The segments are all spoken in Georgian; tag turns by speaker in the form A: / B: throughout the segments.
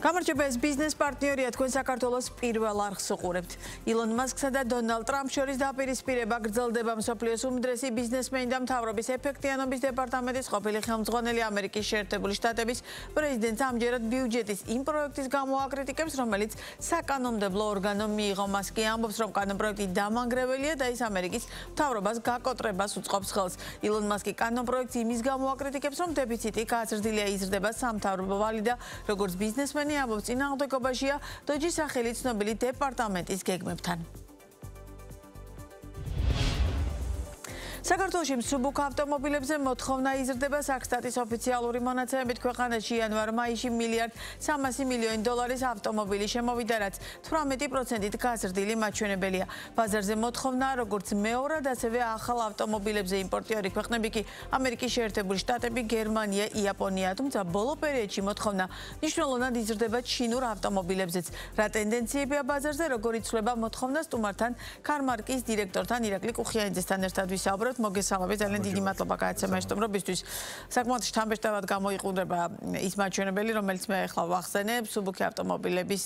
A: გამარჯობა, ეს ბიზნეს პარტნიორია თქვენ საქართველოს პირველ არხს უყურებთ. ილონ მასკსა და დონალდ ტრამპს შორის დაპირისპირება გრძელდება. მსოფლიოს უმდრესი ბიზნესმენი და მთავრობის ეფექტიანობის დეპარტამენტის ყოფილი ხელმძღვანელი ამერიკის შეერთებული შტატების პრეზიდენტს ამჯერად ბიუჯეტის იმ პროექტის გამო აკრიტიკებს, რომელიც საკანონმდებლო ორგანომ მიიღო. მასკი ამბობს, რომ კანონპროექტი დამანგრეველია და ის ამერიკის მთავრობას გაკოტრებას უწყობს ხელს. ილონ მასკი კანონპროექტს იმის გამო აკრიტიკებს, რომ დეფიციტი გაზრდილია, იზრდება სამთავრობო ვალი და როგორც ბიზნესმენი ამბობს, წინააღმდეგობაშია დოჯის სახელი ცნობილი დეპარტამენტის გეგმებთან. საქართველოში მსუბუქ ავტომობილებზე მოთხოვნა იზრდება. საქსტატის ოფიციალური მონაცემებით ქვეყანაში იანვარ-მაისში $1.3 მილიარდ ავტომობილი შემოვიდა, რაც 18%-ით გაზრდილი მაჩვენებელია. ბაზარზე მოთხოვნა როგორც მეორად, ასევე ახალ ავტომობილებზე. იმპორტიორი ქვეყნები კი ამერიკის შეერთებული შტატები, გერმანია, იაპონია, თუმცა ბოლო პერიოდში მოთხოვნა მნიშვნელოვნად იზრდება ჩინურ ავტომობილებზეც. რა ტენდენციებია ბაზარზე, როგორ იცვლება მოთხოვნა, სტუმართან ქარმარკის დირექტორთან ირაკლი კუხიანიძესთან ერთად ვისაუბრებთ. მოგესალმებით, ძალიან დიდი მადლობა გააცემა სტუმრობისთვის. საკმაოდ შთამბეჭდავად გამოიყურება ის მაჩვენებელი, რომელიც მე ახლა ვახსენებ მსუბუქი ავტომობილების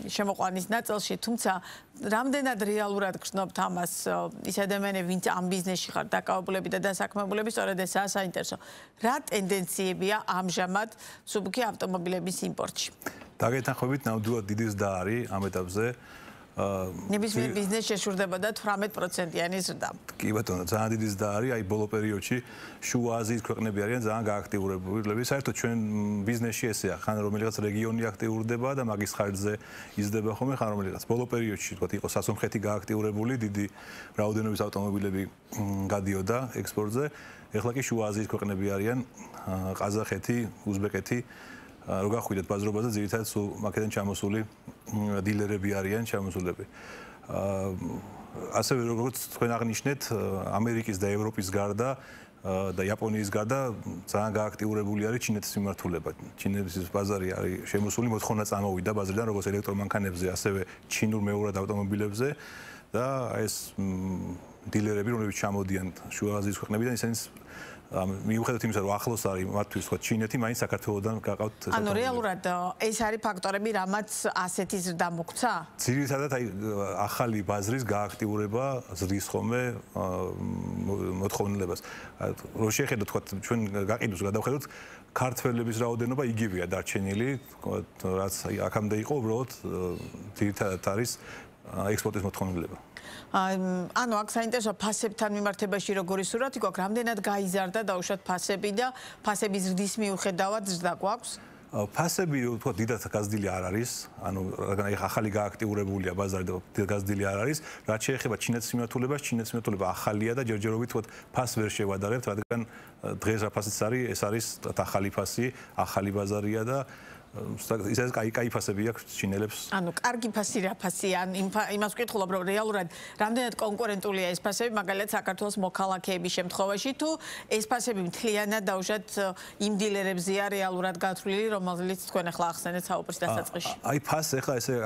A: შემოყვანის ნაწილში, თუმცა რამდენად რეალურად გრძნობთ ამას ის ადამიანები, ვინც ამ ბიზნესში ხართ დაკავებულები და დასაქმებულები, სწორედ ესაა საინტერესო. რა ტენდენციებია ამჟამად მსუბუქი ავტომობილების იმპორტში?
B: დაგეთანხმებით, ნამდვილად დიდი ზრდა არის ამ ეტაპზე.
A: ნებისმიერ ბიზნესს შეშურდებოდა 18%-იანი ზრდა.
B: კი ბატონო, ძალიან დიდი ზრდა არის. აი ბოლო პერიოდში შუა აზიის ქვეყნები არიან ძალიან გააქტიურებული. საერთოდ ჩვენ ბიზნესში ესეა, ხან რომელიღაც რეგიონი აქტიურდება და მაგის ხარჯზე იზრდება ხოლმე, ხან რომელიღაც ბოლო პერიოდში თქვათ იყო სასუნხეთი გააქტიურებული, დიდი რაოდენობის ავტომობილები გადიოდა ექსპორტზე. ეხლა კი შუა აზიის ქვეყნები არიან, ყაზახეთი, უზბეკეთი. რო გახვიდეთ ბაზრობაზე, ძირითადად სულ მაკედან ჩამოსული დილერები არიან ჩამოსულები. ასევე როგორც თქვენ აღნიშნეთ, ამერიკის და ევროპის გარდა და იაპონიის გარდა ძალიან გააქტიურებული არის ჩინეთის მიმართულება. ჩინეთის ბაზარი არის შემოსული, მოთხოვნა წამოვიდა ბაზრიდან როგორც ელექტრომანქანებზე, ასევე ჩინურ მეორად ავტომობილებზე და ეს დილერები, რომლებიც ჩამოდიან შუა აზიის ქვეყნებიდან, ისინი მიუხედავად იმისა, რომ ახლოს არის მათთვის თქვა ჩინეთი, მაინც საქართველოსთან გაყავთ.
A: ანუ რეალურად ეს არის ფაქტორები, რამაც ასეთი ზრდა მოგვცა?
B: ძირითადად აი ახალი ბაზრის გააქტიურება ზრდის ხოლმე მოთხოვნილებას. რო შეხედოთ თქვა ჩვენ გაყიდვს გადავხედოთ, ქართველების რაოდენობა იგივეა დარჩენილი, რაც აქამდე იყო, უბრალოდ ძირითადად არის ექსპორტის მოთხოვნილება.
A: ანუ აქ საინტერესო ფასებთან მიმართებაში როგორი სურათი გვაქვს, რამდენად გაიზარდა დაუშვათ ფასები და ფასების ზრდის მიუხედავად ზრდა გვაქვს?
B: ფასები თქვა დიდად გაზრდილი არ არის, ანუ რადგან ახალი გააქტიურებულია ბაზარი და დიდად გაზრდილი არ არის, რაც შეეხება ჩინეთის მიმართულებას, ჩინეთის მიმართულება ახალია და ჯერჯერობით თქვა ფას ვერ შევადარებთ, რადგან დღეს რა ფასიც არის, ეს არის ახალი ფასი, ახალი ბაზარია და ისე კაი ფასები აქვს ჩინელებს.
A: ანუ კარგი ფასი რა ფასია? იმას ვკითხულობ, რომ რეალურად რამდენად კონკურენტულია ეს ფასები, მაგალითად საქართველოს მოქალაქეების შემთხვევაში, თუ ეს ფასები მთლიანად დაუშვათ იმ დილერებზეა რეალურად გათვლილი, რომელიც თქვენ ახლა ახსენეთ საუბრის დასაწყისში.
B: აი ფასს ახლა ესე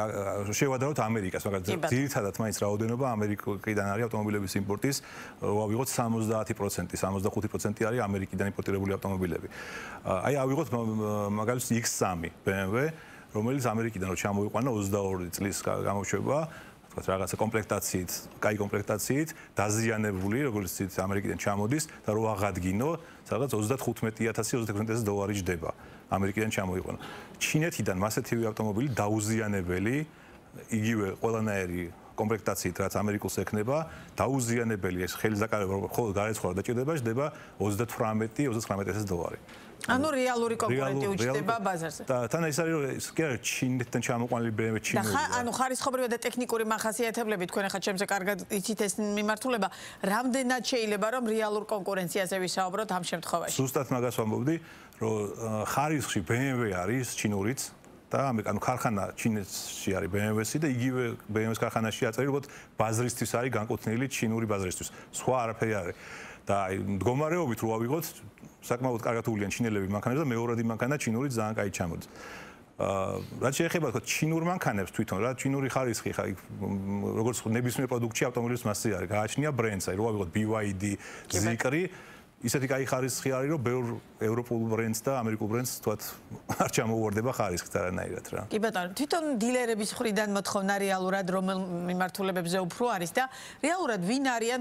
B: შევადაროთ ამერიკას, მაგრამ ძირითადად მაინც რაოდენობა ამერიკიდან არის ავტომობილების იმპორტის, ავიღოთ 70%, 65% არის ამერიკიდან იმპორტირებული ავტომობილები. აი ავიღოთ მაგალითად X3 BMW, რომელიც ამერიკიდან რო ჩამოიყვანა 22 წლის გამოშვება, თქვათ რაღაცა კომპლექტაციით, კაი კომპლექტაციით, დაზიანებული, როგორც ამერიკიდან ჩამოდის და რო აღადგინო, სადღაც $35,000-$36,000 ჯდება. ამერიკიდან ჩამოიყვანა. ჩინეთიდან მასეთივე ავტომობილი დაუზიანებელი, იგივე ყველანაირი კომპლექტაციით, რაც ამერიკულს ექნება, დაუზიანებელი ეს ხელისაკარება, ხოლმე გარეცხვა დაჭირდება, ჯდება $38,000-$39,000.
A: ანუ რეალური კონკურენტი უჩნდება ბაზარზე.
B: და თან ეს არის რომ კი არა ჩინეთთან ჩამოყვანილი BMW ჩინური.
A: ანუ ხარისხობრივი და ტექნიკური მახასიათებლები თქვენ ახლა ჩემზე კარგად იცით ეს მიმართულება, რამდენად შეიძლება რომ რეალურ კონკურენციაზე ვისაუბროთ ამ შემთხვევაში?
B: ზუსტად მაგას ვამბობდი, რომ ხარისხში BMW არის ჩინურიც და ანუ ქარხანა ჩინეთში არის BMW-ში და იგივე BMW-ს ქარხანაში აწერილობთ ბაზრისთვის არის განკუთვნილი ჩინური ბაზრისთვის. სხვა არაფერი არ არის. და აი მდგომარეობით რო ავიღოთ, საკმაოდ კარგად უვლიან ჩინელები მანქანებს და მეორადი მანქანა ჩინური ძალიან კაი ჩამოდის. რაც შეეხება თქო ჩინურ მანქანებს თვითონ რა ჩინური ხარისხი ხა როგორც ნებისმიერ პროდუქტში ავტომობილის მასზე არის გააჩნია ბრენდს, აი რო ავიღოთ BYD, Zikri ისეთი კაი ხარისხი არის, რომ ბევრ ევროპულ ბრენდს და ამერიკულ ბრენდს თქვათ არ ჩამოუვარდება ხარისხით არანაირად რა.
A: კი ბატონო, თვითონ დილერების მხრიდან მოთხოვნა რეალურად რომელ მიმართულებებზე უფრო არის და რეალურად ვინ არიან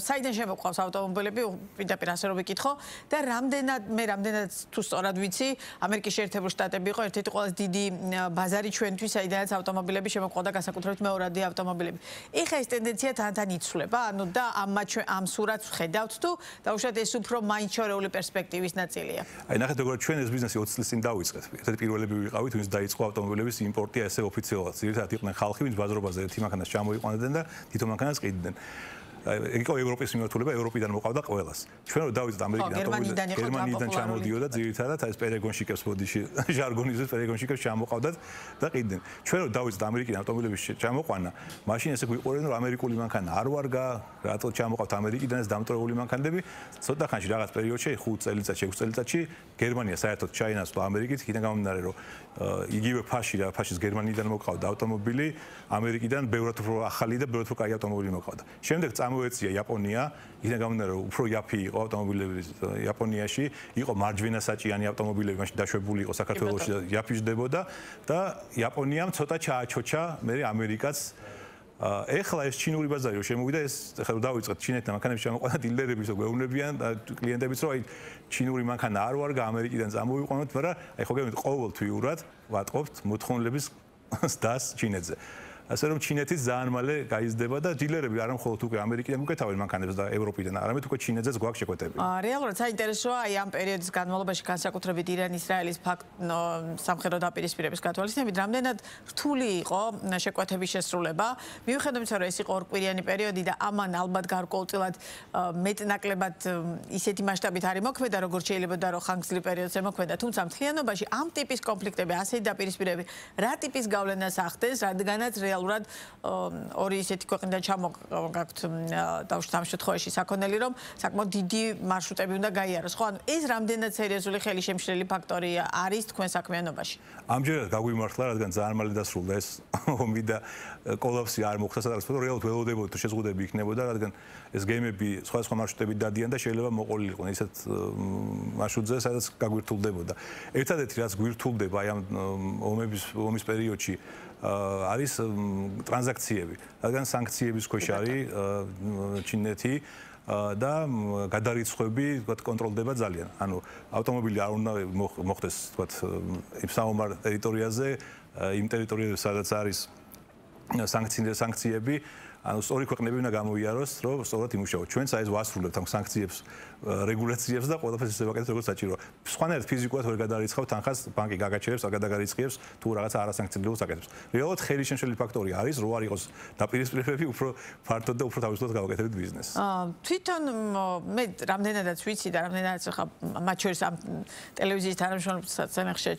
A: საიდან შემოყვავს ავტომობილები, პირდაპირ ასე რომ ვიკითხო და რამდენად თუ სწორად ვიცი, ამერიკის შეერთებული შტატები იყო ერთ-ერთი ყველაზე დიდი ბაზარი ჩვენთვის, საიდანაც ავტომობილები შემოყვავდა განსაკუთრებით მეორადი ავტომობილები. ეხლა ეს ტენდენცია თან იცვლება, ანუ და ამ სურათს ვხედავთ თუ დაუშვათ ეს უფრო მაინც შორეული პერსპექტივის ნაწილია.
B: აი ნახეთ როგორ ჩვენ ეს ბიზნესი 20 წლის წინ დავიწყეთ. ერთ-ერთი პირველები ვიყავით, ვინც დაიწყო ავტომობილების იმპორტი ესე ოფიციალურად. ძირითადად იყვნენ ხალხი, ვინც ბაზრობაზე ერთი მანქანას ჩამოიყვანდნენ და თვითონ მანქანას ყიდდნენ. ეგ იყო ევროპის მიმართულება, ევროპიდან მოყავდა ყველას. ჩვენ რო დავიწყეთ ამერიკიდან გერმანიიდან ჩამოდიოდა ძირითადად ეს პერეგონშიკებს ბოდიში ჟარგონიზმის პერეგონშიკებს ჩამოყავდათ და ყიდნენ. ჩვენ რო დავიწყეთ ამერიკიდან ავტომობილების ჩამოყვანა, მაშინ ესე გვიყურებდნენ რომ ამერიკული მანქანა არ ვარგა, რატო ჩამოყავთ ამერიკიდან ეს დამტვრეული მანქანები. ცოტა ხანში რაღაც პერიოდში 5 წელიწადში, 6 წელიწადში გერმანია საერთოდ ჩაინაცვლა ამერიკით, იქიდან გამომდინარე რომ იგივე ფაშის გერმანიიდან მოყავდა ავტომობილი, ამერიკიდან ბევრად უფრო ახალი და ბევრად უფრო კაი ავტომობილი მოყავდა. შემდეგ წამოეწია იაპონია, იქიდან გამომდინარე რომ უფრო იაფი იყო ავტომობილები იაპონიაში, იყო მარჯვენა საჭიანი ავტომობილები, მაშინ დაშვებული იყო საქართველოში და იაფიჟდებოდა და იაპონიამ ცოტა ჩააჩოჩა, მე ამერიკაც ეხლა ეს ჩინური ბაზარი რო შემოვიდა, ეს ახლა რომ დავიწყეთ ჩინეთთან მანქანების ჩამოყვანა დილერების რო გვეუბნებიან კლიენტებიც რომ აი ჩინური მანქანა არ ვარგა ამერიკიდან წამოვიყვანოთ, მაგრამ აი ხო გეუბნებით ყოველთვიურად ვატყობთ მოთხოვნილების დას ჩინეთზე. ასე რომ ჩინეთიც ძალიან მალე გაიზრდება და დილერები არა მხოლოდ უკვე ამერიკიდან უკეთავენ მანქანებს და ევროპიდან, არამედ უკვე ჩინეთზეც გვაქვს შეკვეთები.
A: რეალურად საინტერესოა აი ამ პერიოდის განმავლობაში განსაკუთრებით ირან-ისრაელის სამხედრო დაპირისპირების გათვალისწინებით, რამდენად რთული იყო შეკვეთების შესრულება. მიუხედავად იმისა, რომ ეს იყო ორკვირიანი პერიოდი და ამან ალბათ გარკვეულწილად მეტნაკლებად ისეთი მასშტაბით არ მოქმედა, როგორც შეიძლება და რომ ხანგრძლივ პერიოდზე მოქმედა, თუმცა მთლიანობაში ამ ტიპის კონფლიქტები, ასეთი დაპირისპირებები რა ტიპის გავლენას ახდენს, რადგანაც რეალურად ორი ისეთი ქვეყნიდან ჩამოგაქვთ დავუშვათ ამ შემთხვევაში საქონელი, რომ საკმაოდ დიდი მარშრუტები უნდა გაიაროს. ხო, ანუ ეს რამდენად სერიოზული ხელისშემშლელი ფაქტორია არის თქვენ საქმიანობაში?
B: ამჯერად გაგვიმართლა, რადგან ძალიან მალე დასრულდა ეს ომი და კოლაფსი არ მოხდა, სადაც რეალურად ველოდებოდა თუ შეზღუდები იქნებოდა, რადგან ეს გეიმები სხვადასხვა მარშრუტებით დადიან და შეიძლება მოყოლილიყვნენ ისეთ მარშრუტზე, სადაც გაგვირთულდებოდა. ერთადერთი რაც გვირთულდება აი ამ ომის პერიოდში არის ტრანზაქციები, რადგან სანქციების ქვეშ არის ჩინეთი და გადარიცხვები კონტროლდება ძალიან. ანუ ავტომობილი არ უნდა მოხდეს თქვათ იმ საომარ ტერიტორიაზე, იმ ტერიტორიაზე სადაც არის სანქციები, ანუ სწორი ქვეყნები უნდა გამოიაროს, რომ სწორად იმუშაოს. ჩვენც აი ეს ვასრულებთ ამ სანქციებს, რეგულაციებს და ყველაფერს ისე ვაკეთებთ, როგორც საჭიროა. სხვანაირად ფიზიკურად ვერ გადარიცხავთ თანხას, ბანკი გაგაჩერებს, არ გადაგარიცხებს, თუ რაღაცა არასანქციებელს აკეთებს. რეალურად ხელისშემშლელი ფაქტორი არის, რო არ იყოს დაპირისპირებები, უფრო ფართოდ და უფრო თავისუფლად გავაკეთებთ ბიზნესს.
A: თვითონ მე რამდენადაც ვიცი და რამდენადაც ხა მათ შორის ამ ტელევიზიის თანამშრომლებსაც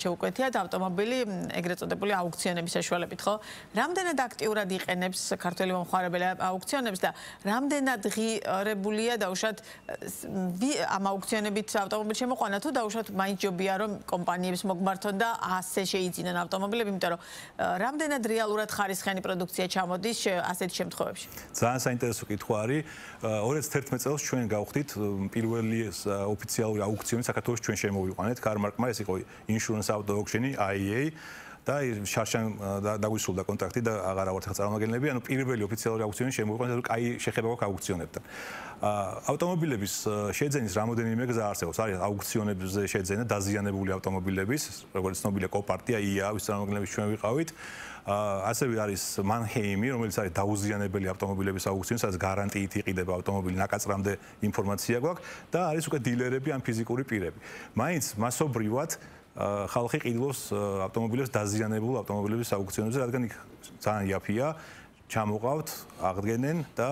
A: შეუკვეთიათ ავტომობილი ეგრეთ წოდებული აუქციონების საშუალებით, ხო? რამდენად აქტიურად იყენებს ქართველი მომხმარებელი აუქციონებს და რამდენად ღირებულია დაუშვათ ამ აუქციონებით ავტომობილ შემოყვანა თუ დაუშვათ მაინც ჯობია რომ კომპანიებს მოგმართონ და ასე შეიძინონ ავტომობილები, იმიტომ რომ რამდენად რეალურად ხარისხიანი პროდუქცია ჩამოდის ასეთ შემთხვევებში.
B: ძალიან საინტერესო კითხვა არის. 2011 წელს ჩვენ გავხდით პირველი ოფიციალური აუქციონი საქართველოს ჩვენ შემოვიყვანეთ Carmark-მა, ეს იყო Insurance Auto Auction IEA და შარშან დაგვისრულდა კონტრაქტი და აღარა ვართ წარმომადგენლები, ანუ პირველი ოფიციალური აუქციონი შემოვიყვანეთ, რომ კაი შეხება გვაქვს აუქციონებთან. ავტომობილების შეძენის რამოდენიმე გზა არსებობს. არის აუქციონებზე შეძენა დაზიანებული ავტომობილების, როგორც ცნობილია კოპარტია, IA, ვის წარმომადგენლების ჩვენ ვიყავით. ასევე არის მანჰეიმი, რომელიც არის დაუზიანებელი ავტომობილების აუქციონი, სადაც გარანტიით იყიდება ავტომობილი, ნაკაცრამდე ინფორმაცია გვაქვს და არის უკვე დილერები ან ფიზიკური პირები. მაინც მასობრივად ხალხი ყიდულობს ავტომობილებს დაზიანებულ ავტომობილების აუქციონებზე, რადგან იქ ძალიან იაფია, ჩამოყავთ, აღდგენენ და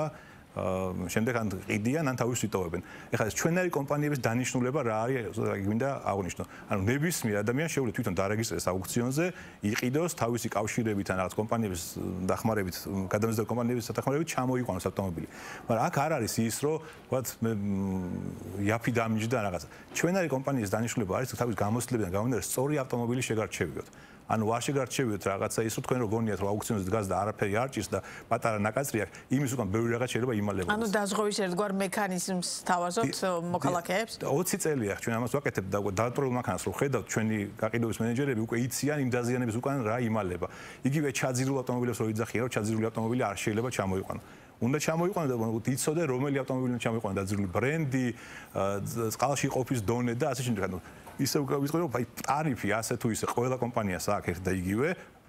B: შემდეგ ან ყიდიან, ან თავის იტოვებენ. ეხლა ეს ჩვენარი კომპანიების დანიშნულება რა არის, გვინდა აღვნიშნო. ანუ ნებისმიერ ადამიანს შეუძლია თვითონ დარეგისტრირდეს აუქციონზე, იყიდოს თავისი კავშირებით ან რაღაც კომპანიების დახმარებით, გადამზადებული კომპანიების დახმარებით ჩამოიყვანოს ავტომობილი. მაგრამ აქ არ არის ის, რომ ვთქვათ, მე იაფი დამიჯდა რაღაცა. ჩვენარი კომპანიის დანიშნულება არის თავის გამოცდილებიდან გამომდინარე სწორი ავტომობილი შეგარჩევიოთ. ანუ არ შეგარჩევიოთ რაღაცა ის, რომ თქვენ რო გონიათ რომ აუქციონზე დგას და არაფერი არ ჭირს და პატარა ნაკაწრი აქვს, იმის უკან ბევრი რაღაც შეიძლება იმალებოდეს.
A: ანუ დაზღვევის ერთგვარ მექანიზმს თავაზობთ მოქალაქეებს?
B: 20 წელია ჩვენ ამას ვაკეთებთ და დატოებულ მანქანას რო ხედავთ, ჩვენი გაყიდვების მენეჯერები უკვე იციან იმ დაზიანების უკან რა იმალება. იგივე ჩაძირულ ავტომობილებს რო იძახიან, რომ ჩაძირული ავტომობილი არ შეიძლება ჩამოიყვანო. უნდა ჩამოიყვანო და იცოდე რომელი ავტომობილი უნდა ჩამოიყვანო, დაძირული ბრენდი, წყალში ყოფის დონე და ასე შემდეგ. ისე ვიტყვი რომ ტარიფი ასე თუ ისე ყველა კომპანიას აქვს ერთ და იგივე,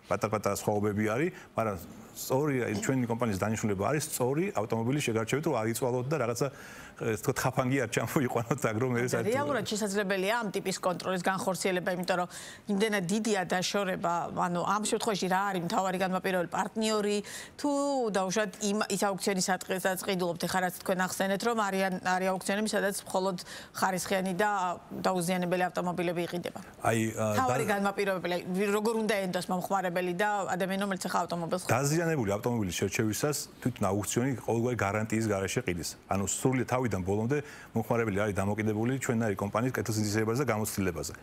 B: პატარ-პატარა სხვაობები არის, მაგრამ სწორი ჩვენი კომპანიის დანიშნულება არის სწორი ავტომობილი შეგარჩევით, რომ არ იწვალოთ და რაღაცა თქო ხაფანგი არ ჩამოიყვანოთ აგრო მე ეს არის.
A: რეალურად შესაძლებელია ამ ტიპის კონტროლის განხორციელება, იმიტომ რომ იმდენად დიდია დაშორება, ანუ ამ შემთხვევაში რა არის მთავარი განმაპირობებელი პარტნიორი თუ დაუშვათ ის აუქციონის საწყიდულობთ, ეხლა რაც თქვენ ახსენეთ, რომ არის აუქციონები, სადაც მხოლოდ ხარისხიანი და დაუზიანებელი ავტომობილები იყიდება. თავარი განმაპირობებელი, როგორ უნდა ენდოს მომხმარებელი და ადამიანი, რომელიც ახლა ავტომობილს
B: დაზიანებული ავტომობილის შერჩევისას თვითონ აუქციონი ყოველგვარი გარანტიის გარეშე ყიდის. ანუ სრული თავიდან ბოლომდე მომხმარებელი არის დამოკიდებული ჩვენარი კომპანიის კეთილსინდისეებაზე და გამოცდილებაზე.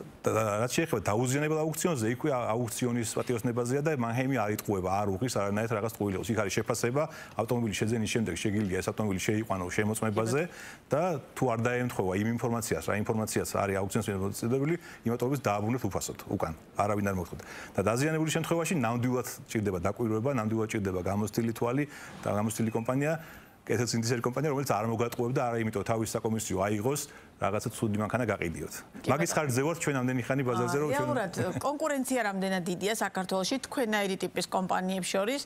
B: რაც შეეხება დაუზიანებელ აუქციონზე, იქვე აუქციონის პატიოსნებაზეა და მანჰეიმი არ იტყუება, არ უღის არანაირად რაღაც ტყუილებას. იქ არის შეფასება, ავტომობილის შეძენის შემდეგ შეგიძლია ეს ავტომობილი შეიყვანო შემოწმებაზე და თუ არ დაემთხვევა იმ ინფორმაციას, რა ინფორმაციაც არის აუქციონის მოცემული, იმ ავტომობილს დააბრუნებთ უფასოდ უკან. არავინ არ მოხდა. და დაზიანებული შემთხვევაში ნამდვილად ჭირდება დაკვირვება, ნამდვილად ჭირდება გამოცდილი თვალი და გამოცდილი კომპანია. კეთილსინდისელი კომპანია, რომელიც არ მოგატყუებდა, არა იმიტომ თავის საკომისიო აიღოს, რაღაცა ცუდი მანქანა გაყიდიოთ. მაგის ხარჯზე ვართ ჩვენ ამდენი ხანი ბაზარზე, რომ ჩვენ
A: რეალურად კონკურენცია რამდენად დიდია საქართველოში თქვენაირი ტიპის კომპანიებს შორის,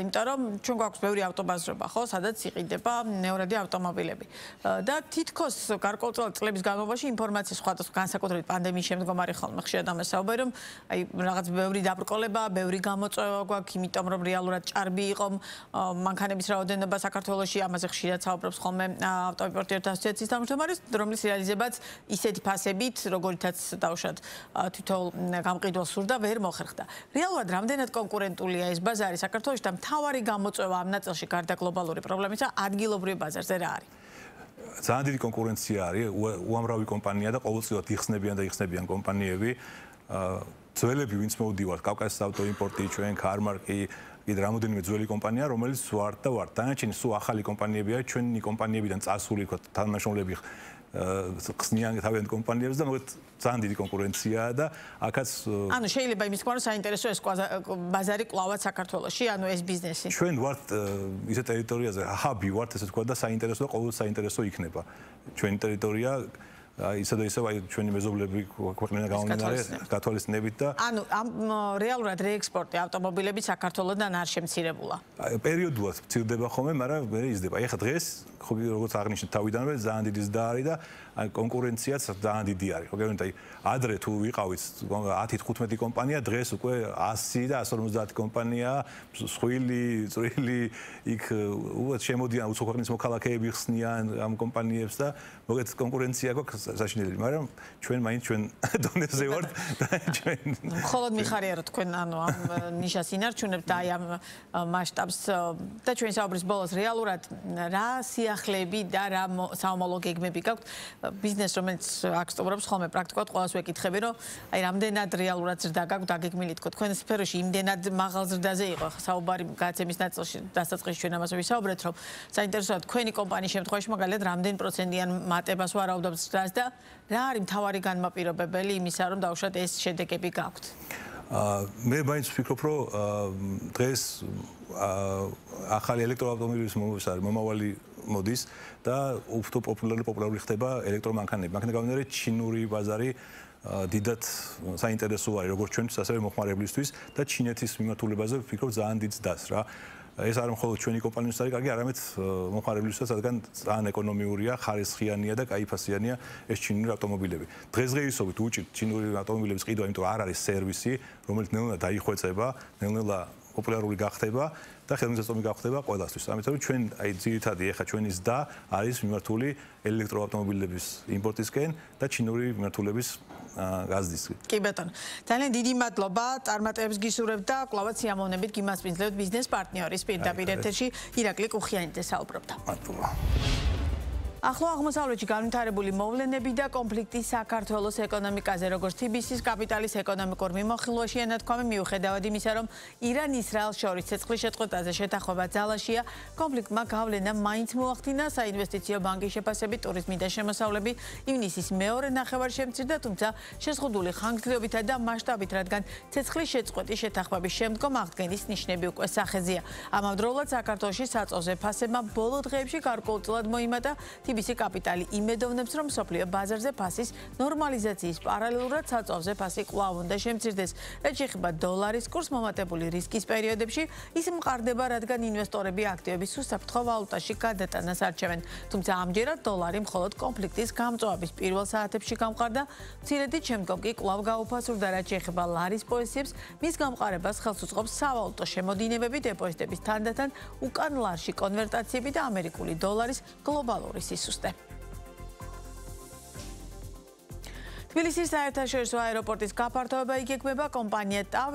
A: იმიტომ რომ ჩვენ გვაქვს ბევრი ავტობაზრობა, ხო, სადაც იყიდება მეორადი ავტომობილები. და თითქოს გარკვეული წლების განმავლობაში ინფორმაცია სხვადასხვა განსაკუთრებით პანდემიის შემდგომ არის ხოლმე ხშირად ამას საუბარი, რომ აი რაღაც ბევრი დაბრკოლება, ბევრი გამოწვევა გვაქვს, იმიტომ რომ რეალურად ჭარბი იყო მანქანების რაოდენობა საქართველოში. ამაზე ხშირად საუბრობს ხოლმე ავტოიმპორტიორთა ასოციაციის თავმჯდომარე, რომლის რეალიზებაც ისეთი ფასებით, როგორითაც დაუშვათ თითოეულ გამყიდველს სურდა, ვერ მოხერხდა. რეალურად რამდენად კონკურენტულია ეს ბაზარი საქართველოში და მთავარი გამოწვევა ამ ნაწილში გარდა გლობალური პრობლემისა ადგილობრივ ბაზარზე რა არის?
B: ძალიან დიდი კონკურენცია არის, უამრავი კომპანია და ყოველწლიურად იხსნებიან კომპანიები. ძველები ვინც მოვდივართ, კავკასიის ავტოიმპორტი, ჩვენ ქარმარკი კიდე რამოდენიმე ძველი კომპანია, რომელიც ვართ და ვართ. დანარჩენი სულ ახალი კომპანიებია, ჩვენი კომპანიებიდან წასული თანამშრომლები ხსნიან თავიანთ კომპანიებს და მოკლედ ძალიან დიდი კონკურენციაა და აქაც
A: ანუ შეიძლება იმის თქმა რომ საინტერესო ეს ბაზარი კვლავაც საქართველოში, ანუ ეს ბიზნესი.
B: ჩვენ ვართ ისე ტერიტორიაზე, ჰაბი ვართ ესე თქვა და საინტერესო და ყოველთვის საინტერესო იქნება. ჩვენი ტერიტორია ისე და ისე ჩვენი მეზობლები ქვეყნიდან გამომდინარე გათვალისწინებით და
A: ანუ რეალურად რეექსპორტი ავტომობილები საქართველოდან არ შემცირებულა.
B: პერიოდულად მცირდება ხოლმე, მაგრამ მე იზრდება. ეხლა დღეს როგორც აღნიშნეთ თავიდანვე ძალიან დიდი ზრდა არის და კონკურენციაც ძალიან დიდი არის. ხო გეუბნებით, აი ადრე თუ ვიყავით 10-15 კომპანია, დღეს უკვე 100 და 150 კომპანია, სხვილი, წვრილი, იქ უბრალოდ შემოდიან უცხო ქვეყნის მოქალაქეები ხსნიან ამ კომპანიებს და მოგეთ კონკურენცია გვაქვს საშინელი, მაგრამ ჩვენ მაინც ჩვენ დონეზე ვართ და ჩვენ
A: მხოლოდ მიხარია რომ თქვენ ანუ ამ ნიშას ინარჩუნებთ და აი ამ მასშტაბს და ჩვენ საუბრის ბოლოს რეალურად რა სიახლეები და რა საომოლო გეგმები გაქვთ ბიზნეს რომელიც აქ სტუმრობს ხოლმე პრაქტიკულად ყველას ვეკითხები რომ აი რამდენად რეალურად ზრდა გაქვთ დაგეგმილი თქო თქვენ სფეროში იმდენად მაღალ ზრდაზე იყო საუბარი გაცემის ნაწილში დასაწყისში ჩვენ ამაზე ვისაუბრეთ რომ საინტერესოა თქვენი კომპანიის შემთხვევაში მაგალითად რამდენ პროცენტიან მატებას ვარაუდობთ ზრდას და რა არის მთავარი განმაპირობებელი იმისა რომ დაუშვათ ეს შედეგები გაქვთ
B: მე მაინც ვფიქრობ რომ დღეს ახალი ელექტროავტომობილის მომავალი მოდის და უფრო პოპულარული ხდება ელექტრომანქანები. მანქანა გამომდინარე ჩინური ბაზარი დიდად საინტერესო არის როგორც ჩვენთვის ასევე მომხმარებლისთვის და ჩინეთის მიმართულებაზე ვფიქრობ ძალიან დიდ ზრდას რა. ეს არ მხოლოდ ჩვენი კომპანიის არის კარგი, არამედ მომხმარებლისთვისაც, რადგან ძალიან ეკონომიურია, ხარისხიანია და კაიფასიანია ეს ჩინური ავტომობილები. დღესდღეობით უჭირთ ჩინური ავტომობილების ყიდვა, იმიტომ რომ არ არის სერვისი, რომელიც ნელ-ნელა დაიხვეწება, ნელ-ნელა პოპულარული გახდება და ხელმისაწვდომი გახდება ყველასთვის. ამიტომ ჩვენ აი ძირითადი ეხა ჩვენი ზრდა არის მიმართული ელექტროავტომობილების იმპორტისკენ და ჩინური მიმართულების გაზრდისკენ.
A: კი ბატონო. ძალიან დიდი მადლობა. წარმატებებს გისურვებთ და კვლავაც სიამოვნებით გიმასპინძლებთ ბიზნეს პარტნიორის პირდაპირ ეთერში ირაკლი კუხიანიძე საუბრობდა.
B: მადლობა.
A: ახლო აღმოსავლეთში განვითარებული მოვლენები და კონფლიქტი საქართველოს ეკონომიკაზე, როგორც TBC-ის კაპიტალის ეკონომიკურ მიმოხილვაში ენათქვამი, მიუხედავად იმისა, რომ ირან-ისრაელს შორის ცეცხლის შეწყვეტაზე შეთანხმება ძალაშია, კონფლიქტმა გავლენა მაინც მოახდინა. საინვესტიციო ბანკის შეფასებით ტურიზმი და შემოსავლები ივნისის მეორე ნახევარში შემცირდა, თუმცა შეზღუდული ხანგრძლივობითა და მასშტაბით, რადგან ცეცხლის შეწყვეტის შეთანხმების შემდგომ აღდგენის ნიშნები უკვე სახეზეა. ამავდროულად საქართველოში საწოლზე ფასებმა ბოლო დღეებში გარკვეულწილად მოიმატა. TBC კაპიტალი იმედოვნებს, რომ მსოფლიო ბაზარზე ფასის ნორმალიზაციის პარალელურად საწოლზე ფასი კვლავ უნდა შემცირდეს. რაც შეეხება დოლარის კურსს, მომატებული რისკის პერიოდებში ის მყარდება, რადგან ინვესტორები აქტივების უსაფრთხო ვალუტაში გადატანას არჩევენ. თუმცა ამჯერად დოლარი მხოლოდ კონფლიქტის გამწვავების პირველ საათებში გამყარდა, მცირედით შემდგომ კი კვლავ გაუფასურდა. რაც შეეხება ლარის პოზიციებს, მის გამყარებას ხელს უწყობს სავალუტო შემოდინებები, დეპოზიტების თანდათან უკან ლარში კონვერტაციები და ამერიკული დოლარის გლობალური სისუსტე. თბილისის საერთაშორისო აეროპორტის გაფართოება იგეგმება. კომპანია TAV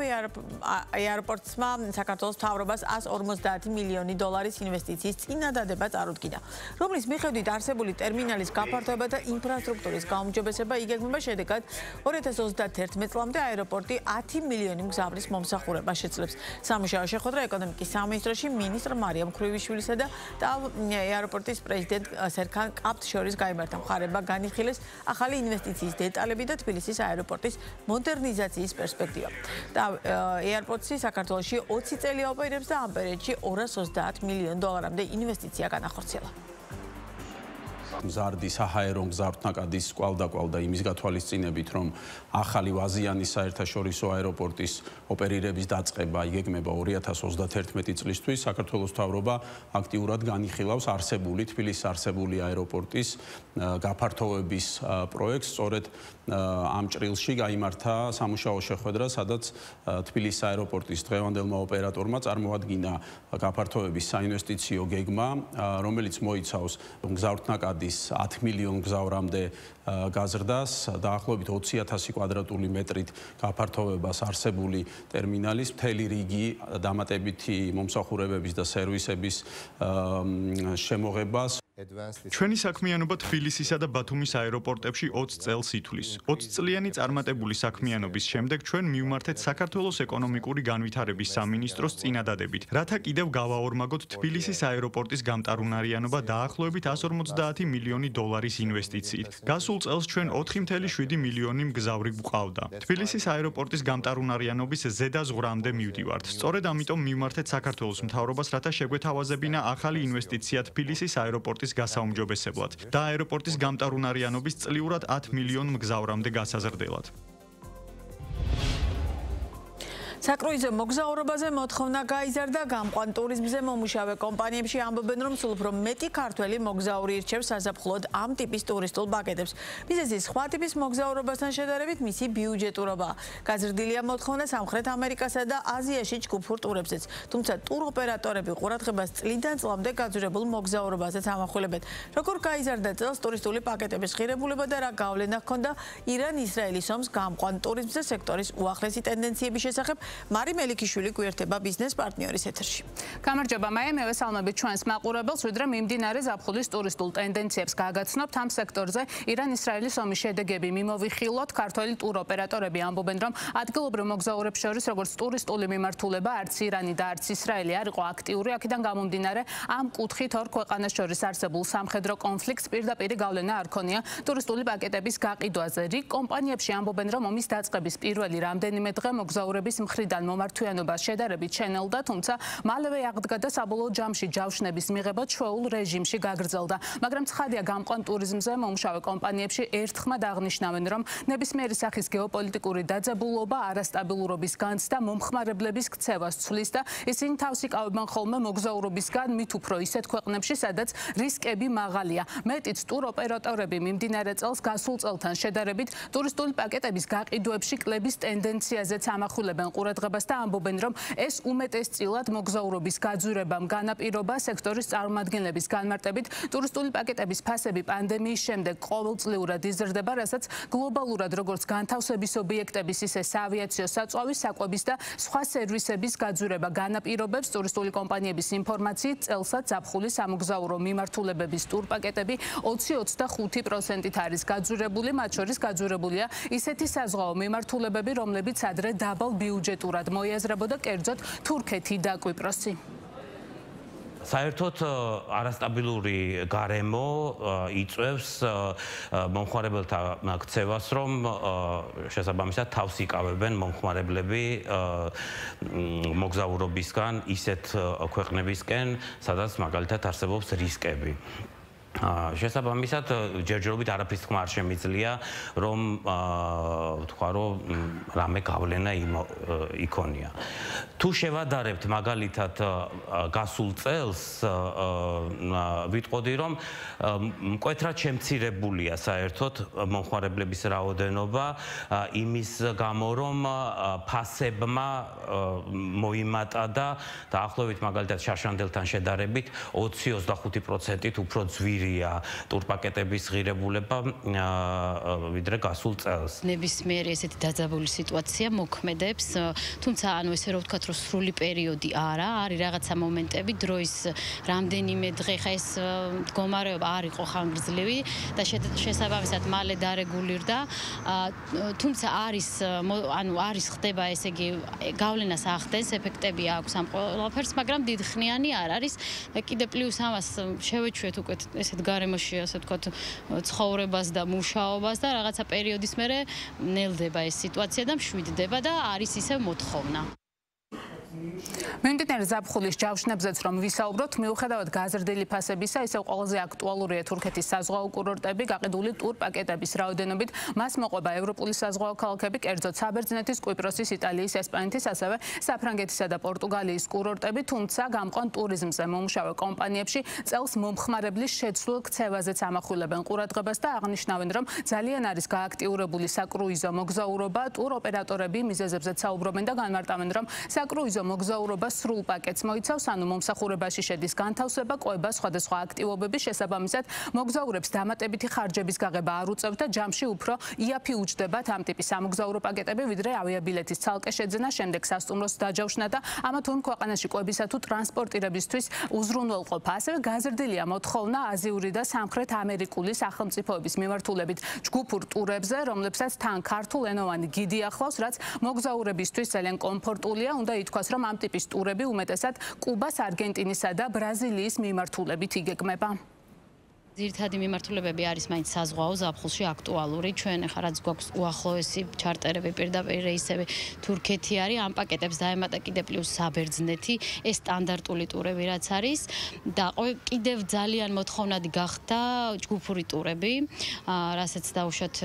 A: აეროპორტსმა საქართველოს მთავრობას 150 მილიონი დოლარის ინვესტიციის წინადადება წარუდგინა, რომლის მიხედვით არსებული ტერმინალის გაფართოება და ინფრასტრუქტურის გაუმჯობესება იგეგმება. შედეგად 2031 წლამდე აეროპორტი 10 მილიონი მგზავრის მომსახურებას შეძლებს. სამუშაო შეხვედრა ეკონომიკის სამინისტროში მინისტრ მარიამ ქრივიშვილისა და TAV აეროპორტის პრეზიდენტ სერქან კაპტს შორის გაიმართა. მხარეებმა განიხილეს ახალი ინვესტიციის დეტალები და თბილისის აეროპორტის მოდერნიზაციის პერსპექტივა. აეროპორტი საქართველოში 20 წელი ოპერირებს და ამ პერიოდში 230 მილიონ დოლარამდე ინვესტიცია განახორციელა.
C: მზარდი საჰაერო მგზავრთნაკადის კვალდაკვალ და იმის გათვალისწინებით, რომ ახალი ვაზიანის საერთაშორისო აეროპორტის ოპერირების დაწყება იგეგმება 2031 წლისთვის, საქართველოს მთავრობა აქტიურად განიხილავს თბილისის არსებული აეროპორტის გაფართოების პროექტს. სწორედ ამ ჭრილში გაიმართა სამუშაო შეხვედრა, სადაც თბილისის აეროპორტის დღევანდელმა ოპერატორმა წარმოადგინა გაფართოების საინვესტიციო გეგმა, რომელიც მოიცავს მგზავრთნაკადის 10 მილიონ მგზავრამდე გაზრდას, დაახლოებით 20,000 კვადრატული მეტრით გაფართოვებას არსებული ტერმინალის, მთელი რიგი დამატებითი მომსახურებების და სერვისების შემოღებას.
D: ჩვენი საქმიანობა თბილისისა და ბათუმის აეროპორტებში 20 წელს ითვლის. 20 წლიანი წარმატებული საქმიანობის შემდეგ ჩვენ მივმართეთ საქართველოს ეკონომიკური განვითარების სამინისტროს წინადადებით, რათა კიდევ გავაორმაგოთ თბილისის აეროპორტის გამტარუნარიანობა დაახლოებით 150 მილიონი დოლარის ინვესტიციით. გასულ წელს ჩვენ 4,7 მილიონი მგზავრი გვყავდა. თბილისის აეროპორტის გამტარუნარიანობის ზედაზღვრამდე მივდივართ. სწორედ ამიტომ მივმართეთ საქართველოს მთავრობას, რათა შეგვეთავაზებინა ახალი ინვესტიცია თბილისის აეროპორტის გასაუმჯობესებლად და აეროპორტის გამტარუნარიანობის წლიურად 10 მილიონ მგზავრამდე გასაზრდელად.
A: საკრუიზო მოგზაურობაზე მოთხოვნა გაიზარდა. გამყვან ტურიზმზე მომუშავე კომპანიებში ამბობენ, რომ სულ უფრო მეტი ქართველი მოგზაური ირჩევს საზაფხულოდ ამ ტიპის ტურისტულ პაკეტებს. მიზეზი სხვა ტიპის მოგზაურობასთან შედარებით მისი ბიუჯეტურობაა. გაზრდილია მოთხოვნა სამხრეთ ამერიკასა და აზიაში ჯგუფურ ტურებზეც. თუმცა ტუროპერატორები ყურადღებას წლიდან წლამდე გაძვირებულ მოგზაურობაზეც ამახვილებენ. როგორ გაიზარდა წელს ტურისტული პაკეტების ღირებულება და რა გავლენა ჰქონდა ირან-ისრაელის ომს გამყვან ტურიზმზე სექტორის უახლესი ტენდენციების შესახებ მარი მელიქიშვილი გვერდება ბიზნეს პარტნიორის ეთერში.
E: გამარჯობა, მაია, მევესალმებით ჩვენს მაყურებელს, ვიდრე მიმდინარე ზაფხულის ტურისტულ ტენდენციებს გაგაცნობთ ამ სექტორზე. ირან-ისრაელის ომის შედეგები მიმოვიხილოთ. ქართველი ტუროპერატორები ამბობენ, რომ ადგილობრივ მოგზაურებს შორის როგორც ტურისტული მიმართულება არც ირანი და არც ისრაელი არ იყო აქტიური. აქედან გამომდინარე, ამ კუთხით ორ ქვეყანას შორის არსებულ სამხედრო კონფლიქტს პირდაპირი გავლენა არ ქონია ტურისტული პაკეტების გაყიდვაზე. რიგ კომპანიებში ამბობენ, რომ ომის დაწყების პირველი რამდენიმე დღე მოგზაურების მხრიდან მომართვიანობა შედარებით შენელდა, თუმცა მალევე აღდგა და საბოლოო ჯამში ჯავშნების მიღება ჩვეულ რეჟიმში გაგრძელდა. მაგრამ ცხადია, გამყვან ტურიზმზე მომუშავე კომპანიებში ერთხმად აღნიშნავენ, რომ ნებისმიერი სახის გეოპოლიტიკური დაძაბულობა, არასტაბილურობის განცდა მომხმარებლების ქცევას ცვლის და ისინი თავს იკავებენ ხოლმე მოგზაურობისგან მით უფრო ისეთ ქვეყნებში, სადაც რისკები მაღალია. მეტიც ტუროპერატორები მიმდინარე წელს გასულ წელთან შედარებით ტურისტული პაკეტების გაყიდვებში კლების ტენდენციაზეც ამახვილებენ ყურადღებას და ამბობენ, რომ ეს უმეტესწილად მოგზაურობის გაძვირებამ განაპირობა სექტორის წარმომადგენლების განმარტებით ტურისტული პაკეტების ფასები პანდემიის შემდეგ ყოველწლიურად იზრდება, რასაც გლობალურად როგორც განთავსების ობიექტების, ისე საავიაციო საწვავის, საკვების და სხვა სერვისების გაძვირება განაპირობებს. ტურისტული კომპანიების ინფორმაციით წელსაც ზაფხულის სამოგზაურო მიმართულებების ტურპაკეტები 20-25%-ით არის გაძვირებული, მათ შორის გაძვირებულია ისეთი საზღვაო მიმართულებები, რომლებიც ადრე დაბალ ბიუჯეტურად მოიაზრებოდა, კერძოდ თურქეთი და კვიპროსი.
F: საერთოდ არასტაბილური გარემო იწვევს მომხმარებელთა ქცევას, რომ შესაბამისად თავს იკავებენ მომხმარებლები მოგზაურობისგან ისეთ ქვეყნებისკენ, სადაც მაგალითად არსებობს რისკები. შესაბამისად ჯერჯერობით არაფრის თქმა არ შემიძლია, რომ თქვა რომ რამე გავლენა იქონია. თუ შევადარებთ მაგალითად გასულ წელს, ვიტყოდი რომ მკვეთრად შემცირებულია საერთოდ მომხმარებლების რაოდენობა იმის გამო, რომ ფასებმა მოიმატა და დაახლოებით მაგალითად შაშანდელთან შედარებით 20-25%-ით უფრო ძვირია ტურპაკეტების ღირებულება ვიდრე გასულ წელს.
G: ნებისმიერი ესეთი დაძაბული სიტუაცია მოქმედებს, თუმცა ანუ ესე რომ ვთქვათ, რომ სრული პერიოდი არა, არის რაღაცა მომენტები, დროის რამდენიმე დღე ხა ეს მდგომარეობა არ იყო ხანგრძლივი და შესაბამისად მალე დარეგულირდა, თუმცა არის ხდება, ესე იგი გავლენას ახდენს, ეფექტები აქვს ამ ყველაფერს, მაგრამ დიდხნიანი არ არის და კიდე პლუს ამას შევეჩვიეთ უკვე ესეთ გარემოში, ასე ვთქვათ, ცხოვრებას და მუშაობას და რაღაცა პერიოდის მერე ნელდება ეს სიტუაცია და მშვიდდება და არის ისევ მოთხოვნა.
E: მიმდინარე ზაფხულის ჯავშნებზეც რომ ვისაუბროთ, მიუხედავად გაზრდილი ფასებისა, ისევ ყველაზე აქტუალურია თურქეთის საზღვაო კურორტები, გაყიდული ტურპაკეტების რაოდენობით. მას მოყვება ევროპული საზღვაო ქალაქები, კერძოდ საბერძნეთის, კვიპროსის, იტალიის, ესპანეთის, ასევე საფრანგეთისა და პორტუგალიის კურორტები, თუმცა გამყვან ტურიზმზე მომუშავე კომპანიებში წელს მომხმარებლის შეცვლილ ქცევაზეც ამახვილებენ ყურადღებას და აღნიშნავენ, რომ ძალიან არის გააქტიურებული საკრუიზო მოგზაურობა, ტუროპერატორები მიზეზებზეც საუბრობენ და განმარტავენ, რომ საკრუიზო მოგზაურობა სრულ პაკეტს მოიცავს, ანუ მომსახურებაში შედის განთავსება, კვება, სხვადასხვა აქტივობები, შესაბამისად მოგზაურებს დამატებითი ხარჯების გაღება არ უწევთ და ჯამში უფრო იაფი უჯდებათ ამ ტიპის სამოგზაურო პაკეტები, ვიდრე ავიაბილეთის ცალკე შეძენა, შემდეგ სასტუმროს დაჯავშნა და ამა თუ იმ ქვეყანაში კვებისა თუ ტრანსპორტირებისთვის უზრუნველყოფა. ასევე გაზრდილია მოთხოვნა აზიური და სამხრეთ ამერიკული სახელმწიფოების მიმართულებით ჯგუფურ ტურებზე, რომლებსაც თან ქართულენოვანი გიდი ახლავს, რაც მოგზაურებისთვის ძალიან კომფორტულია. უნდა ითქვას, რომ ამ ტიპის ტურები უმეტესად კუბას, არგენტინისა და ბრაზილიის მიმართულებით იგეგმება.
G: ძირითადი მიმართულებები არის მაინც საზღვაო ზაფხულში აქტუალური. ჩვენ ახლა რაც გვაქვს უახლოესი ჩარტერები, პირდაპირ რეისები თურქეთი არის, ამ პაკეტებს დაემატა კიდე პლუს საბერძნეთი, ეს სტანდარტული ტურები რაც არის და კიდევ ძალიან მოთხოვნადი გახდა ჯგუფური ტურები, რასაც დაუშვათ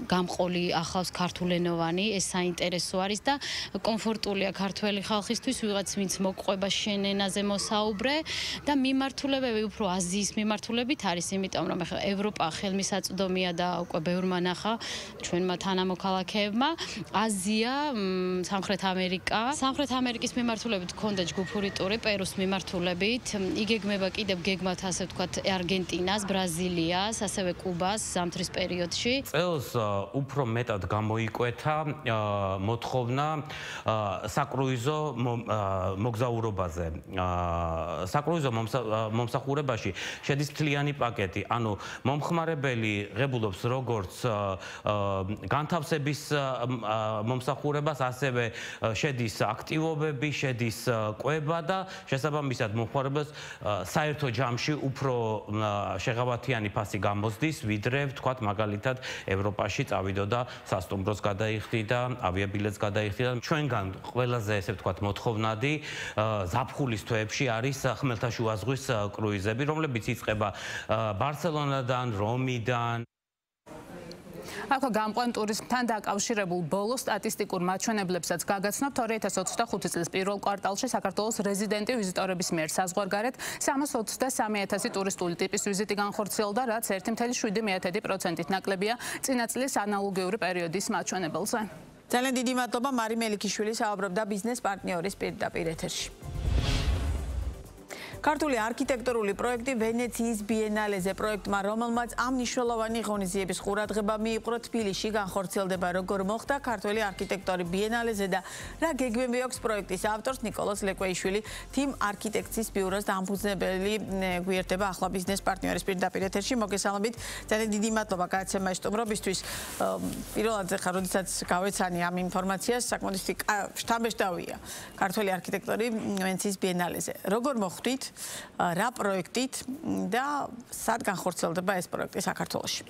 G: გამყოლი ახლავს ქართულენოვანი, ეს საინტერესო არის და კომფორტულია ქართველი ხალხისთვის, ვიღაც ვინც მოყვება შენ ენაზე მოსაუბრე და მიმართულებები უფრო აზიის მიმართულებით არის. იმიტომ რომ ახლა ევროპა ხელმისაწვდომია და უკვე ბევრმა ნახა ჩვენმა თანამოქალაქეებმა, აზია, სამხრეთ ამერიკა. სამხრეთ ამერიკის მიმართულებით ქონდა ჯგუფური ტური, პერუს მიმართულებით, იგეგმება კიდევ გეგმათ, ასე ვთქვათ, არგენტინას, ბრაზილიას, ასევე კუბას ზამთრის პერიოდში.
F: წელს უფრო მეტად გამოიკვეთა მოთხოვნა საკრუიზო მოგზაურობაზე. საკრუიზო მომსახურებაში შედის მთლიანი პაკეტი, ანუ მომხმარებელი ღებულობს როგორც განთავსების მომსახურებას, ასევე შედის აქტივობები, შედის კვება და შესაბამისად მომხმარებელს საერთო ჯამში უფრო შეღავათიანი ფასი გამოსდის, ვიდრე ვთქვათ მაგალითად ევროპაში წავიდოდა სასტუმროს გადაიხდიდა, ავიაბილეტს გადაიხდიდა. ჩვენგან ყველაზე ესე ვთქვათ მოთხოვნადი ზაფხულის თვეებში არის ხმელთაშუა ზღვის კრუიზები, რომლებიც იწყება ბარსელონადან, რომიდან.
E: აქ გამყვან ტურიზმთან დაკავშირებულ ბოლო სტატისტიკურ მაჩვენებლებსაც გაგაცნობთ 2025 წლის პირველ კვარტალში საქართველოს რეზიდენტი ვიზიტორების მიერ საზღვარგარეთ 323,000 ტურისტული ტიპის ვიზიტი განხორციელდა, რაც 1,7%-ით ნაკლებია წინა წლის ანალოგიური პერიოდის მაჩვენებელზე.
A: ძალიან დიდი მადლობა მარი მელიქიშვილი საუბრობდა ბიზნეს პარტნიორის პირდაპირ ეთერში. ქართული არქიტექტურული პროექტი ვენეციის ბიენალეზე პროექტმა, რომელმაც ამ მნიშვნელოვანი ღონისძიების ყურადღება მიიპყრო თბილისში განხორციელდება როგორ მოხდა ქართული არქიტექტორი ბიენალეზე და რა გეგმები აქვს პროექტის ავტორს ნიკოლოზ ლეკვეიშვილი თიმ არქიტექციის ბიუროს დამფუძნებელი გვერდება ახლა ბიზნეს პარტნიორის პირდაპირ ეთერში. მოგესალმებით, ძალიან დიდი მადლობა გადაცემაში სტუმრობისთვის. პირველად ხა როდესაც გავეცანი ამ ინფორმაციას საკმაოდ შთამბეჭდავია ქართული არქიტექტორი ვენეციის ბიენალეზე. როგორ მოხვდით რა პროექტით და სად განხორციელდება ეს პროექტი საქართველოში?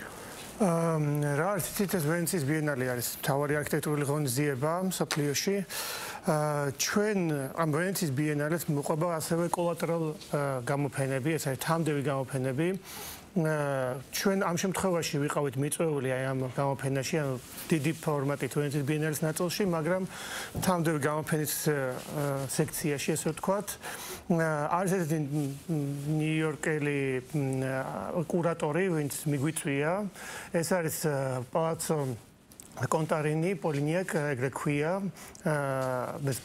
H: რა არის ციტეს ვენეციის ბიენალე არის მთავარი არქიტექტურული ღონისძიება მსოფლიოში. ჩვენ ამ ვენეციის ბიენალეს მოყვება ასევე კოლატერალ გამოფენები, ეს არის თამდევი გამოფენები. ჩვენ ამ შემთხვევაში ვიყავით მიწვეული აი ამ გამოფენაში, ანუ დიდი ფორმატით ვენეციის ბიენალეს ნაწილში, მაგრამ თამდევი გამოფენის სექციაში, ესე ვთქვათ, არის ესეთი ნიუ-იორკელი კურატორი, ვინც მიგვიწვია. ეს არის პალაცო კონტარინი, პოლინიაკ, ეგრე ქვია,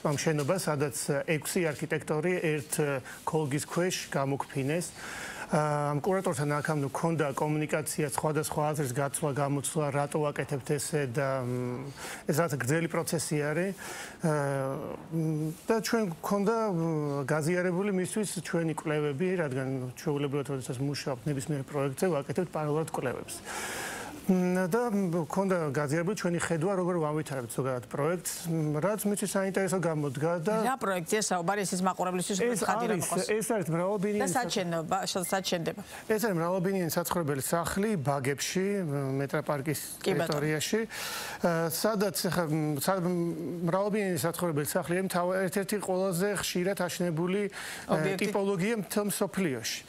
H: ამ შენობას, სადაც 6 არქიტექტორი ერთ ქოლგის ქვეშ გამოგფინეს. ამ კურატორთან აქამდე მქონდა კომუნიკაცია, სხვადასხვა აზრის გაცვლა, გამოცვლა, რატო ვაკეთებთ ესე და ეს რაც გრძელი პროცესი არის. და ჩვენ მქონდა გაზიარებული მისთვის ჩვენი კვლევები, რადგან ჩვეულებრივად როდესაც მუშაობთ ნებისმიერ პროექტზე, ვაკეთებთ პარალელურად კვლევებს. და მქონდა გაზიარებული ჩვენი ხედვა, როგორ ვავითარებთ ზოგადად პროექტს, რაც მისთვის საინტერესო გამოდგა და
A: რა პროექტია საუბარი ეს მაყურებლისთვის ხადი რა მოყავს?
H: ეს არის მრავალბინიანი
A: საჩენდება.
H: ეს არის მრავალბინიანი საცხოვრებელი სახლი ბაგებში, მეტროპარკის ტერიტორიაში, სადაც მრავალბინიანი საცხოვრებელი სახლი ერთ-ერთი ყველაზე ხშირად აშენებული ტიპოლოგია მთელ მსოფლიოში.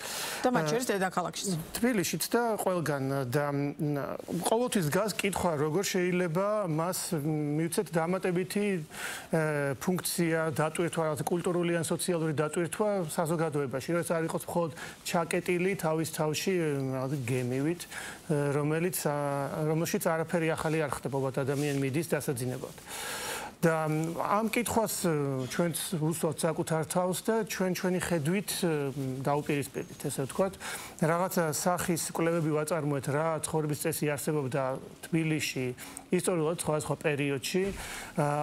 A: და მათ შორის დედაქალაქშიც.
H: თბილისშიც და ყველგან და ყოველთვის გას კითხვა, როგორ შეიძლება მას მივცეთ დამატებითი ფუნქცია, დატვირთვა, კულტურული ან სოციალური დატვირთვა საზოგადოებაში, რაც არ იყოს მხოლოდ ჩაკეტილი თავის თავში გემივით, რომელშიც არაფერი ახალი არ ხდება, ადამიანი მიდის დასაძინებლად. და ამ კითხვას ჩვენც ვუსვათ საკუთარ თავს და ჩვენი ხედვით დაუპირისპირდით, ესე ვთქვათ. რაღაცა სახის კვლევები ვაწარმოეთ, რა ცხოვრების წესი არსებობდა თბილისში ისტორიულად სხვადასხვა პერიოდში.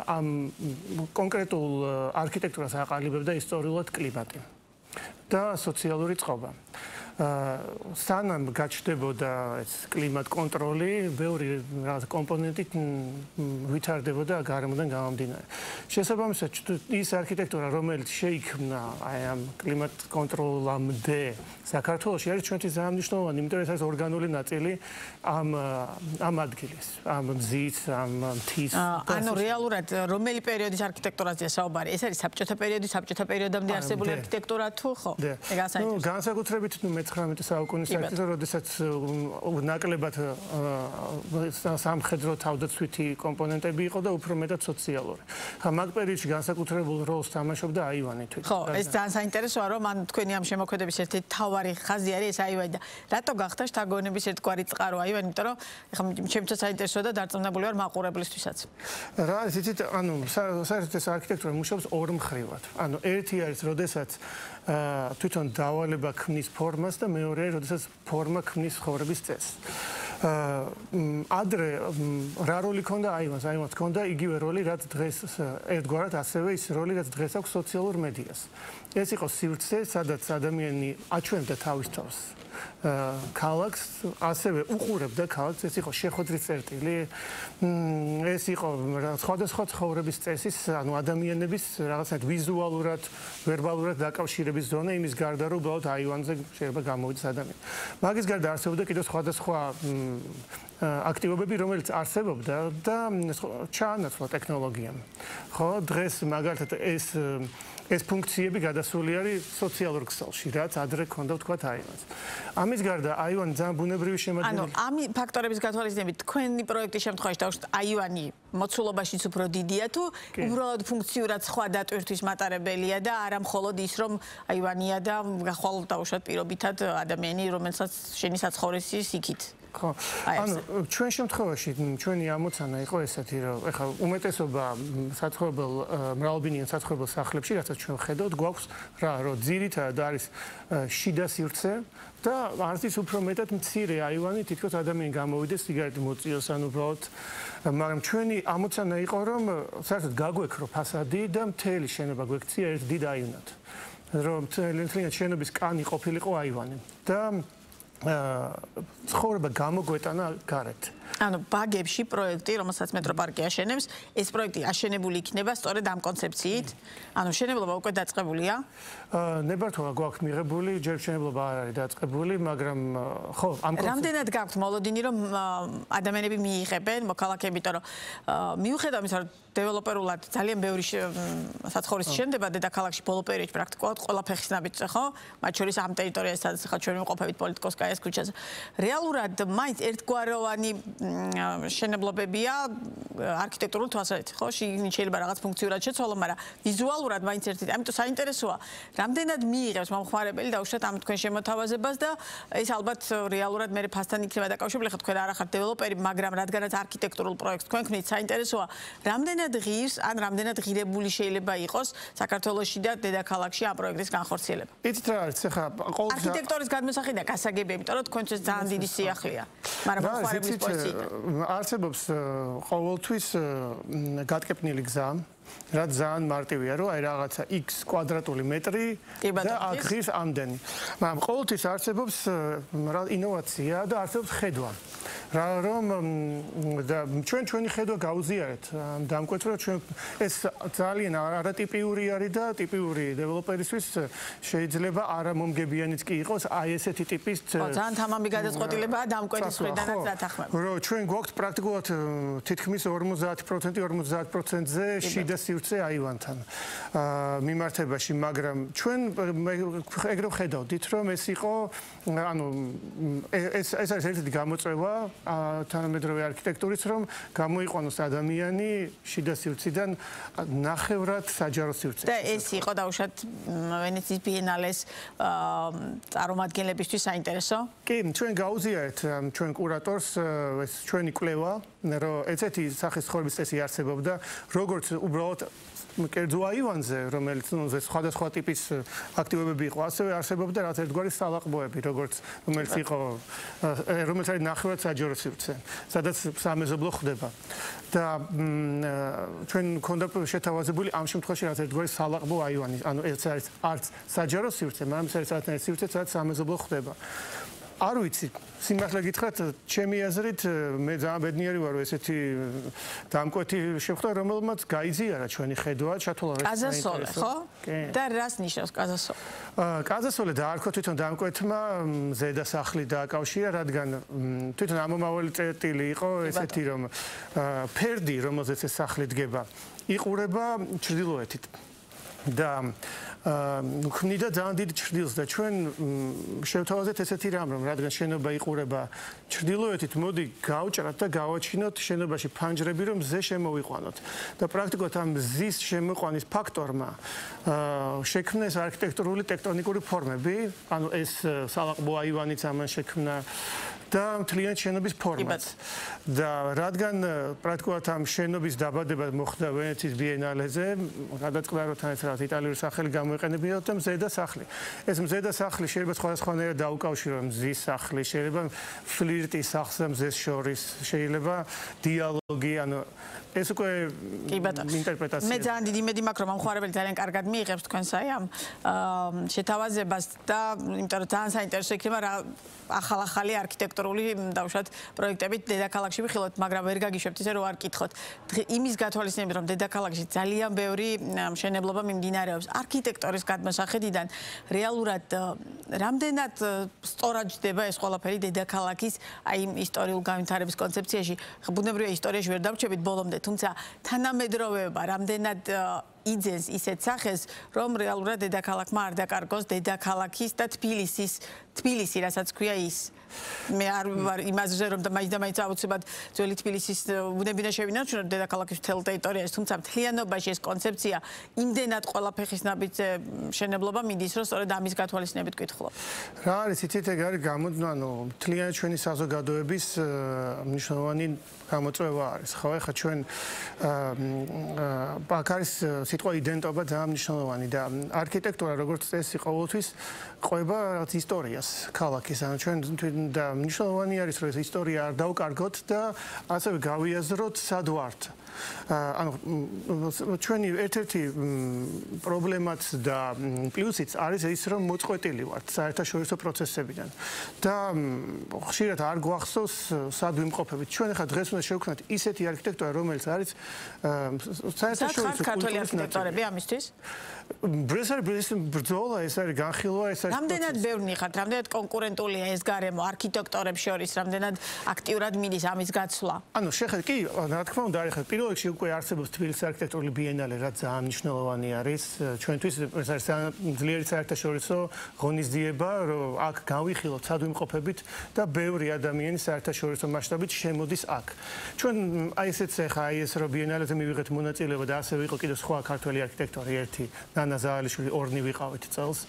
H: ამ კონკრეტულ არქიტექტურას აყალიბებდა ისტორიულად კლიმატი და სოციალური წყობა. სანამ გაჩნდებოდა ეს კლიმატ კონტროლი, ბევრი რაღაც კომპონენტით ვითარდებოდა გარემოდან გამომდინარე. შესაბამისად, ის არქიტექტურა, რომელიც შეიქმნა აი ამ კლიმატ კონტროლამდე საქართველოში, არის ჩვენთვის ძალიან მნიშვნელოვანი, იმიტომ რომ ეს არის ორგანული ნაწილი ამ ადგილის, ამ მზის, ამ მთის.
A: ანუ რეალურად რომელი პერიოდის არქიტექტურაზეა საუბარი? ეს არის საბჭოთა პერიოდი, საბჭოთა პერიოდამდე არსებული არქიტექტურა თუ ხო?
H: განსაკუთრებით მე-19 საუკუნის საერთოდ, როდესაც ნაკლებად სამხედრო თავდაცვითი კომპონენტები იყო და უფრო მეტად სოციალური. მაგ პერიოდში განსაკუთრებულ როლს თამაშობდა აივანი თვითონ.
A: ხო, ეს ძალიან საინტერესოა, რომ ან თქვენი ამ შემოქმედების ერთი თავარი ხაზი არის ეს აივანი და რატო გახდა შთაგონების ერთგვარი წყარო აივანი, იმიტომ რომ ეხლა ჩემთვის საინტერესოა და დარწმუნებული ვარ მაყურებლისთვისაც.
H: რა იცით, ანუ საერთოდ ეს არქიტექტურა მუშაობს ორ მხრივად. ანუ ერთი არის, როდესაც თვითონ დავალება ქმნის ფორმას და მეორე არის, როდესაც ფორმა ქმნის ცხოვრების წესს. ადრე რა როლი ჰქონდა აივანს? აივანს ჰქონდა იგივე როლი, რაც დღეს ერთგვარად ასევე ის როლი, რაც დღეს აქვს სოციალურ მედიას. ეს იყო სივრცე, სადაც ადამიანი აჩვენებდა თავის თავს. ქალაქს ასევე უყურებდა ქალაქს, ეს იყო შეხვედრის წერტილი, ეს იყო სხვადასხვა ცხოვრების წესის, ანუ ადამიანების რაღაცნაირად ვიზუალურად, ვერბალურად დაკავშირების ზონა, იმის გარდა რომ უბრალოდ აივანზე შეიძლება გამოვიდეს ადამიანი. მაგის გარდა არსებობდა კიდევ სხვადასხვა აქტივობები, რომელიც არსებობდა და ჩაანაცვლა ტექნოლოგიამ. ხო, დღეს მაგალითად ეს ფუნქციები გადასული არის სოციალურ ქსელში, რაც ადრე ჰქონდა ვთქვათ აივანს. ამის გარდა აივანი ძალიან ბუნებრივი შემადგენელი.
A: ანუ ამ ფაქტორების გათვალისწინებით თქვენი პროექტის შემთხვევაში დავუშვათ აივანი მოცულობაშიც უფრო დიდია თუ უბრალოდ ფუნქციურად სხვა დატვირთვის მატარებელია და არა მხოლოდ ის რომ აივანია და გახვალ დავუშვათ პირობითად ადამიანი რომელსაც შენი საცხოვრისი იქით.
H: ხო. ანუ ჩვენ შემთხვევაში ჩვენი ამოცანა იყო ესეთი, რომ ეხლა უმეტესობა საცხოვრებელ მრავალბინიან საცხოვრებელ სახლებში, რასაც ჩვენ ხედავთ, გვაქვს რა, რომ ძირითადად არის შიდა სივრცე და არც ის უფრო მეტად მცირე აივანი, თითქოს ადამიანი გამოვიდეს სიგარეტი მოწიოს, ანუ უბრალოდ მაგრამ ჩვენი ამოცანა იყო, რომ საერთოდ გაგვექრო ფასადი და მთელი შენობა გვექცია ერთ დიდ აივნად. რომ მთლიანად შენობის კანი ყოფილიყო აივანი და ცხოვრება გამოგვეტანა გარეთ.
A: ანუ ბაგებში პროექტი, რომელსაც მეტროპარკი აშენებს, ეს პროექტი აშენებული იქნება სწორედ ამ კონცეფციით? ანუ შენებლობა უკვე დაწყებულია?
H: ნებართვა გვაქვს მიღებული, ჯერ შენებლობა არ არის დაწყებული, მაგრამ ხო, ამ კონცეფციით. რამდენად
A: გაქვთ მოლოდინი, რომ ადამიანები მიიღებენ, მოქალაქეები, იმიტომ რომ მიუხედავად იმისა, რომ დეველოპერულად ძალიან ბევრი საცხოვრისი შენდება დედაქალაქში ბოლო პერიოდში პრაქტიკულად ყველა ფეხის ნაბიჯზე, ხო? მათ შორის ამ ტერიტორიაზე, სადაც ხა ჩვენ ვიმყოფებით პოლიტიკოსკაიას ქუჩაზე. რეალურად მაინც ერთგვაროვანი შენებლობებია არქიტექტურულ თვალსაზრისით, ხო? შეიძლება რაღაც ფუნქციურად შეცვალო, მაგრამ ვიზუალურად მაინც ერთი. ამიტომ საინტერესოა, რამდენად მიიღებს მომხმარებელი დაუშვათ ამ თქვენ შემოთავაზებას და ეს ალბათ რეალურად მე ფასთან იქნება დაკავშირებული, ხა თქვენ არ ახართ დეველოპერი, მაგრამ რადგანაც არქიტექტურულ პროექტს თქვენ ქმნით, საინტერესოა, რამდენად ღირს ან რამდენად ღირებული შეიძლება იყოს საქართველოში და დედაქალაქში ამ პროექტის განხორციელება.
H: იცით რა არის, ხა ყოველთვის
A: არქიტექტორის გადმოსახი და გასაგები, იმიტომ რომ თქვენთვის ძალიან დიდი სიახლეა. მაგრამ მომხმარებლის პოზიციიდან
H: არსებობს ყოველთვის გატკეპნილი გზა, რაც ძალიან მარტივია, რომ აი რაღაცა x კვადრატული მეტრი და აღღირს ამდენი. მაგრამ ყოველთვის არსებობს ინოვაცია და არსებობს ხედვა. რომ და ჩვენი ხედვა გაუზიარეთ დამკვეთრად ჩვენ ეს ძალიან არატიპიური არის და ტიპიური დეველოპერისთვის შეიძლება არამომგებიანიც კი იყოს აი ესეთი ტიპის
A: ძალიან თამამი გადაწყვეტილებაა დამკვეთის მხრიდანაც დათანხმება.
H: რომ ჩვენ გვაქვს პრაქტიკულად თითქმის 50%-ზე შიდა სივრცე აივანთან მიმართებაში, მაგრამ ჩვენ ეგრე ვხედავდით, რომ ეს იყო ანუ ეს არის ერთ-ერთი გამოწვევა თანამედროვე არქიტექტურის, რომ გამოიყვანოს ადამიანი შიდა სივრციდან ნახევრად საჯარო სივრცეში.
A: და ეს იყო დაუშვათ ვენეციის ბიენალეს წარმომადგენლებისთვის საინტერესო?
H: კი, ჩვენ გაუზიარეთ ჩვენ კურატორს ეს ჩვენი კვლევა, რომ ესეთი სახის ცხოვრების წესი არსებობდა, როგორც უბრალოდ კერძო აივანზე, რომელიც სხვადასხვა ტიპის აქტივობები იყო, ასევე არსებობდა რაღაც ერთგვარი სალაყბოები, რომელიც არის ნახევრად საჯარო სივრცე, სადაც სამეზობლო ხდება. და ჩვენ გვქონდა შეთავაზებული ამ შემთხვევაში რაღაც ერთგვარი სალაყბო აივანი, ანუ ეს არის არც საჯარო სივრცე, მაგრამ ეს არის რაღაც სივრცე, სადაც სამეზობლო ხდება. არ ვიცი, სიმართლე გითხრათ, ჩემი აზრით მე ძალიან ბედნიერი ვარ, რომ ესეთი დამკვეთი შეხვდა, რომელმაც გაიზიარა ჩვენი ხედვა, ჩათვალა რა
A: კაზასოლე, ხო? და რას ნიშნავს კაზასოლე?
H: კაზასოლე დაარქვა თვითონ დამკვეთმა ზედა სახლი დააკავშირა, რადგან თვითონ ამომავალი წერტილი იყო ესეთი, რომ ფერდი, რომელზეც ეს სახლი დგება, იყურება ჩრდილოეთით. და ქმნიდა ძალიან დიდ ჩრდილს და ჩვენ შევთავაზეთ ესეთი რამ, რომ რადგან შენობა იყურება ჩრდილოეთით, მოდი გავჭრათ და გავაჩინოთ შენობაში ფანჯრები, რომ მზე შემოვიყვანოთ. და პრაქტიკულად ამ მზის შემოყვანის ფაქტორმა შექმნეს არქიტექტურული ტექტონიკური ფორმები, ანუ ეს სალაყბო აივანიც ამან შექმნა და მთლიანად შენობის ფორმაც. და რადგან პრაქტიკულად ამ შენობის დაბადება მოხდა ვენეციის ბიენალეზე, გადაწყდა რომ თან ეს რაღაც იტალიური სახელი გამოიყენებინათ და მზედა სახლი. ეს მზედა სახლი შეიძლება სხვადასხვანაირად დაუკავშირო მზის სახლი, შეიძლება ფლირტი სახლს და მზეს შორის, შეიძლება დიალოგი, ანუ ეს უკვე ინტერპრეტაცია.
A: მე ძალიან დიდი იმედი მაქვს, რომ მომხმარებელი ძალიან კარგად მიიღებს თქვენს აი ამ შეთავაზებას და იმიტომ რომ ძალიან საინტერესო იქნება რა ახალ-ახალი არქიტექტურული დაუშვათ პროექტებით დედაქალაქში ვიხილოთ, მაგრამ ვერ გაგიშვებთ ისე რომ არ კითხოთ. იმის გათვალისწინებით, რომ დედაქალაქში ძალიან ბევრი მშენებლობა მიმდინარეობს არქიტექტორის გადმოსახედიდან, რეალურად რამდენად სწორად ჯდება ეს ყველაფერი დედაქალაქის აი იმ ისტორიულ განვითარების კონცეფციაში. ბუნებრივია ისტორიაში ვერ დავრჩებით ბოლომდე, თუმცა თანამედროვეობა რამდენად იძენს ისეთ სახეს, რომ რეალურად დედაქალაქმა არ დაკარგოს დედაქალაქის და თბილისი, რასაც ქვია ის. მე არ ვარ იმაზე, რომ მაინც აუცილებლად ძველი თბილისის ბუნებიდან შევინარჩუნოთ დედაქალაქის მთელ ტერიტორიაზე, თუმცა მთლიანობაში ეს კონცეფცია იმდენად ყველა ფეხის ნაბიჯზე მშენებლობა მიდის, რომ სწორედ ამის გათვალისწინებით გითხულობ.
H: რა არის იცით ეგ არის გამოდნანო მთლიანი ჩვენი საზოგადოების მნიშვნელოვანი გამოწვევა არის. ხო, ეხლა ჩვენ აქ არის სიტყვა იდენტობა ძალიან მნიშვნელოვანი და არქიტექტურა როგორც წესი ყოველთვის ყვება რაღაც ისტორიას ქალაქის. ანუ ჩვენ და მნიშვნელოვანი არის რომ ეს ისტორია არ დავკარგოთ და ასევე გავიაზროთ სად ვართ. ანუ ჩვენი ერთ-ერთი პრობლემაც და პლუსიც არის ის რომ მოწყვეტილი ვართ საერთაშორისო პროცესებიდან და ხშირად არ გვახსოვს სად ვიმყოფებით. ჩვენ ახლა დღეს უნდა შევქმნათ ისეთი არქიტექტურა რომელიც არის საერთაშორისო
A: ქართული არქიტექტორები ამისთვის
H: ბრესერბრის ბრძოლა ეს არის განხილვა ეს არის
A: რამდენად ბევრი ხართ რამდენად კონკურენტულია ეს გარემო არქიტექტორებს შორის რამდენად აქტიურად მიდის ამის გაცვლა
H: ანუ შეხეთ კი რა თქმა უნდა არის პირველ რიგში უკვე არსებობს თბილისის არქიტექტურული ბიენალე რაც ძალიან მნიშვნელოვანი არის ჩვენთვის ეს არის ძლიერი საერთაშორისო ღონისძიება რომ აქ გავიხილოთ სად ვიმყოფებით და ბევრი ადამიანი საერთაშორისო მასშტაბით შემოდის აქ ჩვენ აი ესეც ახლა აი ეს რომ ბიენალეზე მივიღეთ მონაწილეობა და ასევე იყო კიდევ სხვა ქართველი არქიტექტორი ერთი ნანა ზაალიშვილი ორნი ვიყავით წელს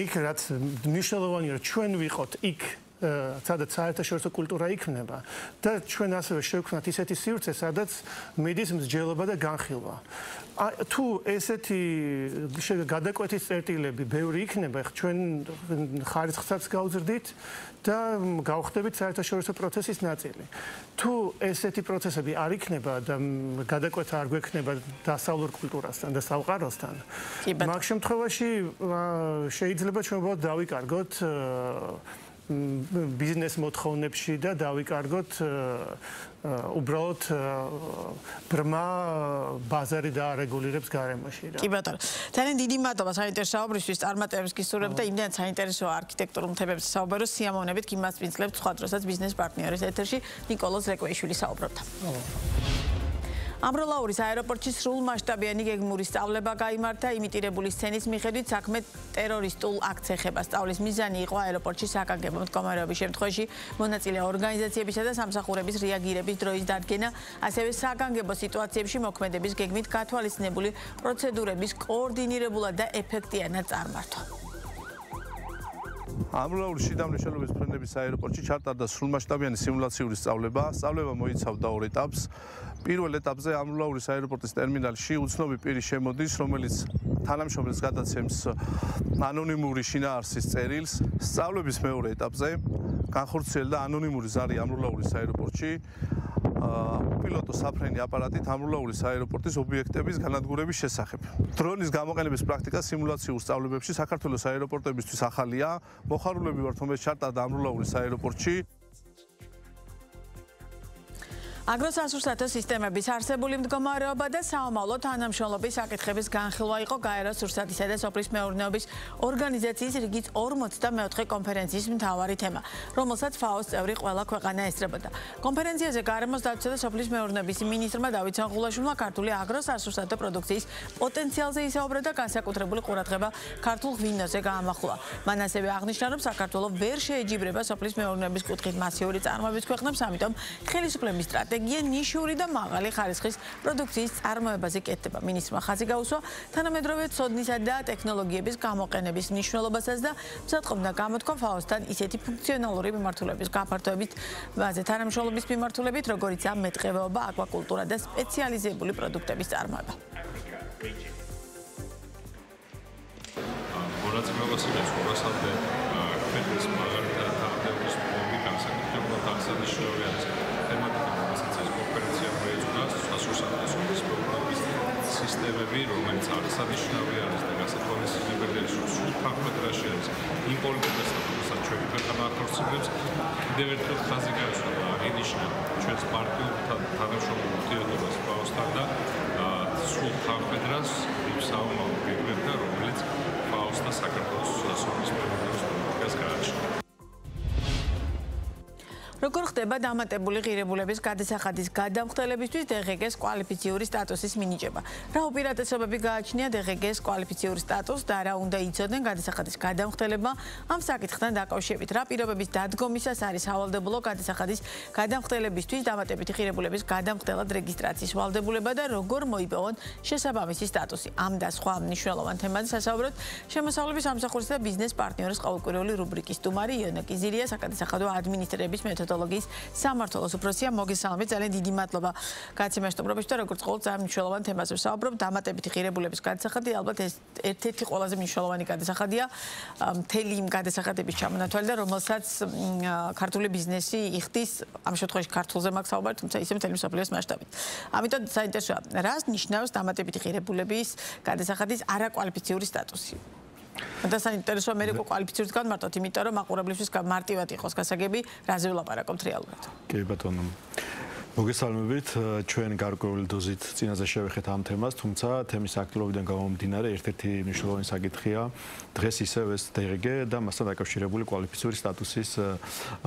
H: იქ რაც მნიშვნელოვანია რომ ჩვენ ვიყოთ იქ სადაც საერთაშორისო კულტურა იქნება და ჩვენ ასევე შევქმნათ ისეთი სივრცე სადაც მიდის მსჯელობა და განხილვა თუ ესეთი გადაკვეთის წერტილები ბევრი იქნება ჩვენ ხარისხსაც გავზრდით და გავხდებით საერთაშორისო პროცესის ნაწილი თუ ესეთი პროცესები არ იქნება და გადაკვეთა არ გვექნება დასავლურ კულტურასთან და სამყაროსთან მაგ შემთხვევაში შეიძლება ჩვენ უბრალოდ დავიკარგოთ ბიზნეს მოთხოვნებში და დავიკარგოთ უბრალოდ ბრმა ბაზარი და არეგულირებს გარემოში და
A: კი ბატონო ძალიან დიდი მადლობა საინტერესო საუბრისთვის წარმატებებს გისურვებ და იმდენად საინტერესო არქიტექტურულ თემებზე საუბარო სიამოვნებით გიმასპინძლებთ სხვა დროსაც ბიზნეს პარტნიორის ეთერში ნიკოლოზ რეკვეიშვილი საუბრობდა ამბროლაურის აეროპორტში სრულმასშტაბიანი გეგმური სწავლება გაიმართა იმიტირებული სცენის მიხედვით საქმე ტერორისტულ აქტს ეხება. სწავლის მიზანი იყო აეროპორტში საგანგებო მდგომარეობის შემთხვევაში მონაწილე ორგანიზაციებისა და სამსახურების რეაგირების დროის დადგენა, ასევე საგანგებო სიტუაციებში მოქმედების გეგმით გათვალისწინებული პროცედურების კოორდინირებულად და ეფექტიანად წარმართვა.
I: ამბროლაურის შიდა მნიშვნელობის ფრენების აეროპორტში ჩატარდა სრულმასშტაბიანი სიმულაციური სწავლება. სწავლება მოიცავდა ორ ეტაპს. პირველ ეტაპზე ამბროლაურის აეროპორტის ტერმინალში უცნობი პირი შემოდის, რომელიც თანამშრომელს გადაცემს ანონიმური შინაარსის წერილს. სწავლების მეორე ეტაპზე განხორციელდა ანონიმური ზარი ამბროლაურის აეროპორტში. უპილოტო საფრენი აპარატით ამბროლაურის აეროპორტის ობიექტების განადგურების შესახებ. დრონის გამოყენების პრაქტიკა სიმულაციურ სწავლებებში საქართველოს აეროპორტებისთვის ახალია. მოხარულები ვართ, რომელიც ჩატარდა ამბროლაურის აეროპორტში.
A: აგროსასურსათო სისტემების არსებული მდგომარეობა და საომავლო თანამშრომლობის საკითხების განხილვა იყო გაეროს სურსათისა და სოფლის მეურნეობის ორგანიზაციის რიგით 44 კონფერენციის მთავარი თემა, რომელსაც FAO-ს წევრი ყველა ქვეყანა ესწრებოდა. კონფერენციაზე გარემოს დაცვა და სოფლის მეურნეობის მინისტრმა დავით სანხულაშვილმა ქართული აგროსასურსათო პროდუქციის პოტენციალზე ისაუბრა და განსაკუთრებული ყურადღება ქართულ ღვინოზე გაამახვილა. მან ასევე აღნიშნა, რომ საქართველო ვერ შეეჯიბრება სოფლის მეურნეობის კუთხით მასიური წარმოების ქვეყნებს, ამიტომ ხელისუფლების სტრატეგია ნიშური და მაღალი ხარისხის პროდუქციის წარმოებაზე კეთდება. მინისტრმა ხაზი გაუსვა თანამედროვე ცოდნისა და ტექნოლოგიების გამოყენების მნიშვნელობასაც და მზადყოფნა გამოთქვა FAO-სთან ისეთი ფუნქციონალური მიმართულების გაფართოებით, მასზე თანამშრომლობის მიმართულებით, როგორიც მეტყევეობა, აკვაკულტურა და სპეციალიზებული პროდუქტების წარმოება.
J: მონაწილეობას იღებს 200-მდე ქვეყნის მაგალითად თანამდებობის განსაკუთრებულად აღსანიშნავი არის თემატიკა სისტემები, რომელიც აღსანიშნავი არის და გასათვალისწინებელი არის, რომ სულ ფახვედრაში არის იმპორტირებას და ჩვენი ქვეყანა ახორციელებს. კიდევ ერთხელ ხაზი გაუსვა და აღინიშნა ჩვენს პარტნიორ თანამშრომლობ ურთიერთობას FAO-სთან და სულ ფახვედრას იმ საომავლო გეგმებთან, რომელიც FAO-ს და საქართველოს სოფლის მეურნეობის პოლიტიკას გააჩნია.
A: როგორ ხდება დამატებული ღირებულების გადასახადის გადამხდელებისთვის DGG-ს კვალიფიციური სტატუსის მინიჭება? რა უპირატესობები გააჩნია DGG-ს კვალიფიციური სტატუსს და რა უნდა იცოდნენ გადასახადის გადამხდელებმა ამ საკითხთან დაკავშირებით? რა პირობების დადგომისას არის სავალდებულო გადასახადის გადამხდელებისთვის დამატებითი ღირებულების გადამხდელად რეგისტრაციის ვალდებულება და როგორ მოიპოვონ შესაბამისი სტატუსი? ამ და სხვა მნიშვნელოვან თემაზე სასაუბროთ შემოსავლების სამსახურის და ბიზნეს პარტნიორის ყოველკვირეული რუბრიკის სტუმარი იონა კიზირია, საკადასახადო ადმინისტრების მეთოდოლოგიის სამმართველოს უფროსია. მოგესალმებით, ძალიან დიდი მადლობა გაცემას სტუმრობაში და როგორც ყოველთვის ამ მნიშვნელოვან თემაზე ვსაუბრობ. დამატებითი ღირებულების გადასახადი ალბათ ეს ერთ-ერთი ყველაზე მნიშვნელოვანი გადასახადია მთელი იმ გადასახადების ჩამონათვალი და რომელსაც ქართული ბიზნესი იხდის, ამ შემთხვევაში ქართულზე მაქვს საუბარი, თუმცა ისე მთელი მსოფლიოს მასშტაბით. ამიტომ საინტერესოა, რას ნიშნავს დამატებითი ღირებულების გადასახადის არაკვალიფიციური სტატუსი? და საინტერესოა მე როგორ კვალიფიცირებთ განმარტოთ, იმიტომ რომ მაყურებლისთვის მარტივად იყოს გასაგები, რაზე ვლაპარაკობთ რეალურად.
K: კი ბატონო. მოგესალმებით, ჩვენ გარკვეული დოზით წინაზე შევეხეთ ამ თემას, თუმცა თემის აქტუალობიდან გამომდინარე ერთ-ერთი მნიშვნელოვანი საკითხია დღეს ისევ ეს DGG და მასთან დაკავშირებული კვალიფიციური სტატუსის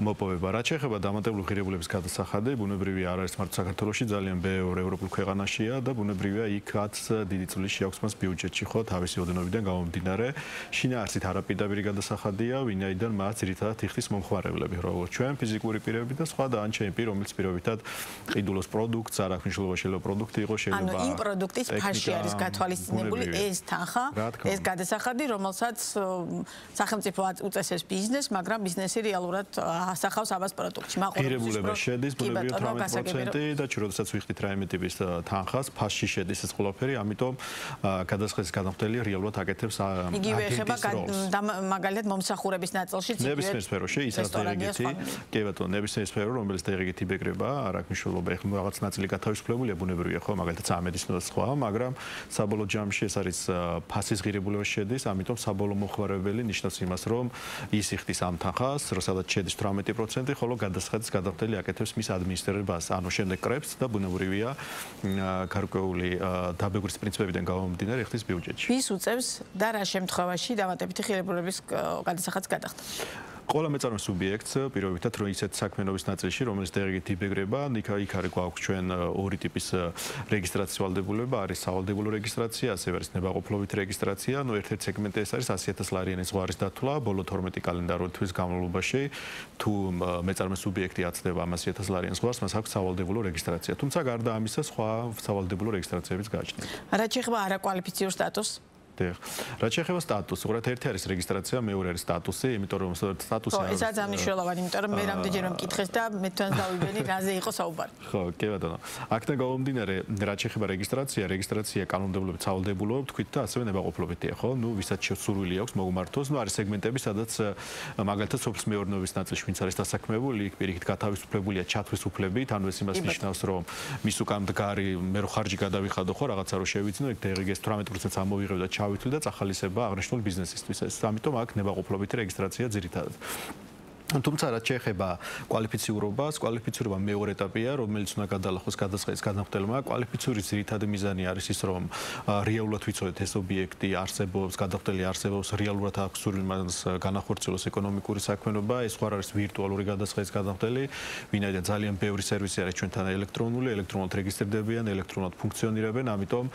K: მოპოვება. რაც შეეხება დამატებული ღირებულების გადასახადი, ბუნებრივია არ არის მარტო საქართველოში, ძალიან ბევრ ევროპულ ქვეყანაშია და ბუნებრივია იქაც დიდი წვლილი აქვს მას ბიუჯეტში ხო თავისი ოდენობიდან გამომდინარე. შინაარსით არაპირდაპირი გადასახადია, ვინაიდან მას ძირითადად იხდის მომხმარებლები, როგორც ჩვენ ფიზიკური პირები და სხვა და ან ჩემი პირ, რომელიც პირობითად ყიდულობს პროდუქტს, არ აქვს მნიშვნელობა შეიძლება პროდუქტი იყოს, შეიძლება
A: ანუ იმ პროდუქტის ფასში არის გათვალისწინებული ეს თანხა, ეს გადასახადი, რომელსაც სახელმწიფო უწესებს ბიზნესს, მაგრამ ბიზნესი რეალურად ასახავს ამას პროდუქტში.
K: ღირებულება შედის ბუნებრივია 18% და როდესაც ვიხდით რაიმე ტიპის თანხას, ფასში შედის ეს ყველაფერი, ამიტომ გადასახადის გადამხდელი რეალურად აკეთებს
A: იგივე ეხება მაგალითად მომსახურების ნაწილშიც იგივე
K: ნებისმიერ სფეროში, ისაც DGG-ი, კი ბატონო, ნებისმიერ სფერო, რომელიც DGG-ით იბეგრება, არ აქვს მნიშვნელობა, ეხლა რაღაც ნაწილი გათავისუფლებულია, ბუნებრივია ხო, მაგალითად სამედიცინო და სხვა, მაგრამ საბოლოო ჯამში ეს არის ფასის ღირებულება შედის, ამიტომ საბოლოო მომხმარებელი ნიშნავს იმას, რომ ის იხდის ამ თანხას, სადაც შედის 18%, ხოლო გადასახადის გადამხდელი აკეთებს მის ადმინისტრირებას, ანუ შემდეგ კრებს და ბუნებრივია გარკვეული დაბეგვრის პრინციპებიდან გამომდინარე იხდის ბიუჯეტში.
A: ვის უწევს და რა შემთხვევაში დამატებითი ღირებულების გადასახადს გადახდა?
K: ყველა მეწარმე სუბიექტს პირობითად რომ ისეთ საქმიანობის ნაწილში, რომელიც DGG-ით იბეგრება, იქ არის გვაქვს ჩვენ ორი ტიპის რეგისტრაციის ვალდებულება, არის სავალდებულო რეგისტრაცია, ასევე არის ნებაყოფლობით რეგისტრაცია. ნუ ერთ-ერთი სეგმენტი ეს არის 100,000 ლარიანი ზღვარის დათვლა ბოლო 12 კალენდარული თვის განმავლობაში. თუ მეწარმე სუბიექტი აცდება ამ 100,000 ლარიან ზღვარს, მას აქვს სავალდებულო რეგისტრაცია. თუმცა გარდა ამისა, სხვა სავალდებულო რეგისტრაციებიც გააჩნიათ.
A: რაც შეეხება არაკვალიფიციურ სტატუსს?
K: რაც შეეხება სტატუსს, უბრალოდ ერთი არის რეგისტრაცია, მეორე არის სტატუსი, იმიტომ რომ სტატუსი არის.
A: ესაც ამ მნიშვნელოვანი, იმიტომ რომ მე რამდენჯერმე მკითხეს და მე თქვენს დავიბენი, რაზე იყო საუბარი.
K: ხო, კი ბატონო. აქედან გამომდინარე, რაც შეეხება რეგისტრაცია კანონმდებლობით სავალდებულოა, თქვით და ასევე ნებაყოფლობითია, ხო? ნუ ვისაც სურვილი აქვს მოგმართოს, ნუ არის სეგმენტები, სადაც მაგალითად სოფლის მეურნეობის ნაწილში ვინც არის დასაქმებული, იქ პირიქით გათავისუფლებულია ჩათვის უფლებით, ანუ ეს იმას ნიშნავს, რომ მის უკან მდგარი მე რო ხარჯი გადავიხადო, ხო, რაღაცა რო შევიძინო, იქ DGG-ს 18%-ს ამოვიღებდა ჩავითვლი და წახალისება აღნიშნული ბიზნესისთვის. ეს ამიტომ აქ ნებაყოფლობითი რეგისტრაცია ძირითადად. თუმცა რაც შეეხება კვალიფიციურობას, კვალიფიციურობა მეორე ეტაპია, რომელიც უნდა გადალახოს გადასახადის გადამხდელმა. კვალიფიციური ძირითადი მიზანი არის ის, რომ რეალურად ვიცოდეთ ეს ობიექტი არსებობს, გადამხდელი არსებობს, რეალურად აქვს სურვილი მას განახორციელოს ეკონომიკური საქმიანობა, ეს ხარ არის ვირტუალური გადასახადის გადამხდელი, ვინაიდან ძალიან ბევრი სერვისი არის ჩვენთან ელექტრონულად რეგისტრდებიან, ელექტრონულად ფუნქციონირებენ, ამიტომ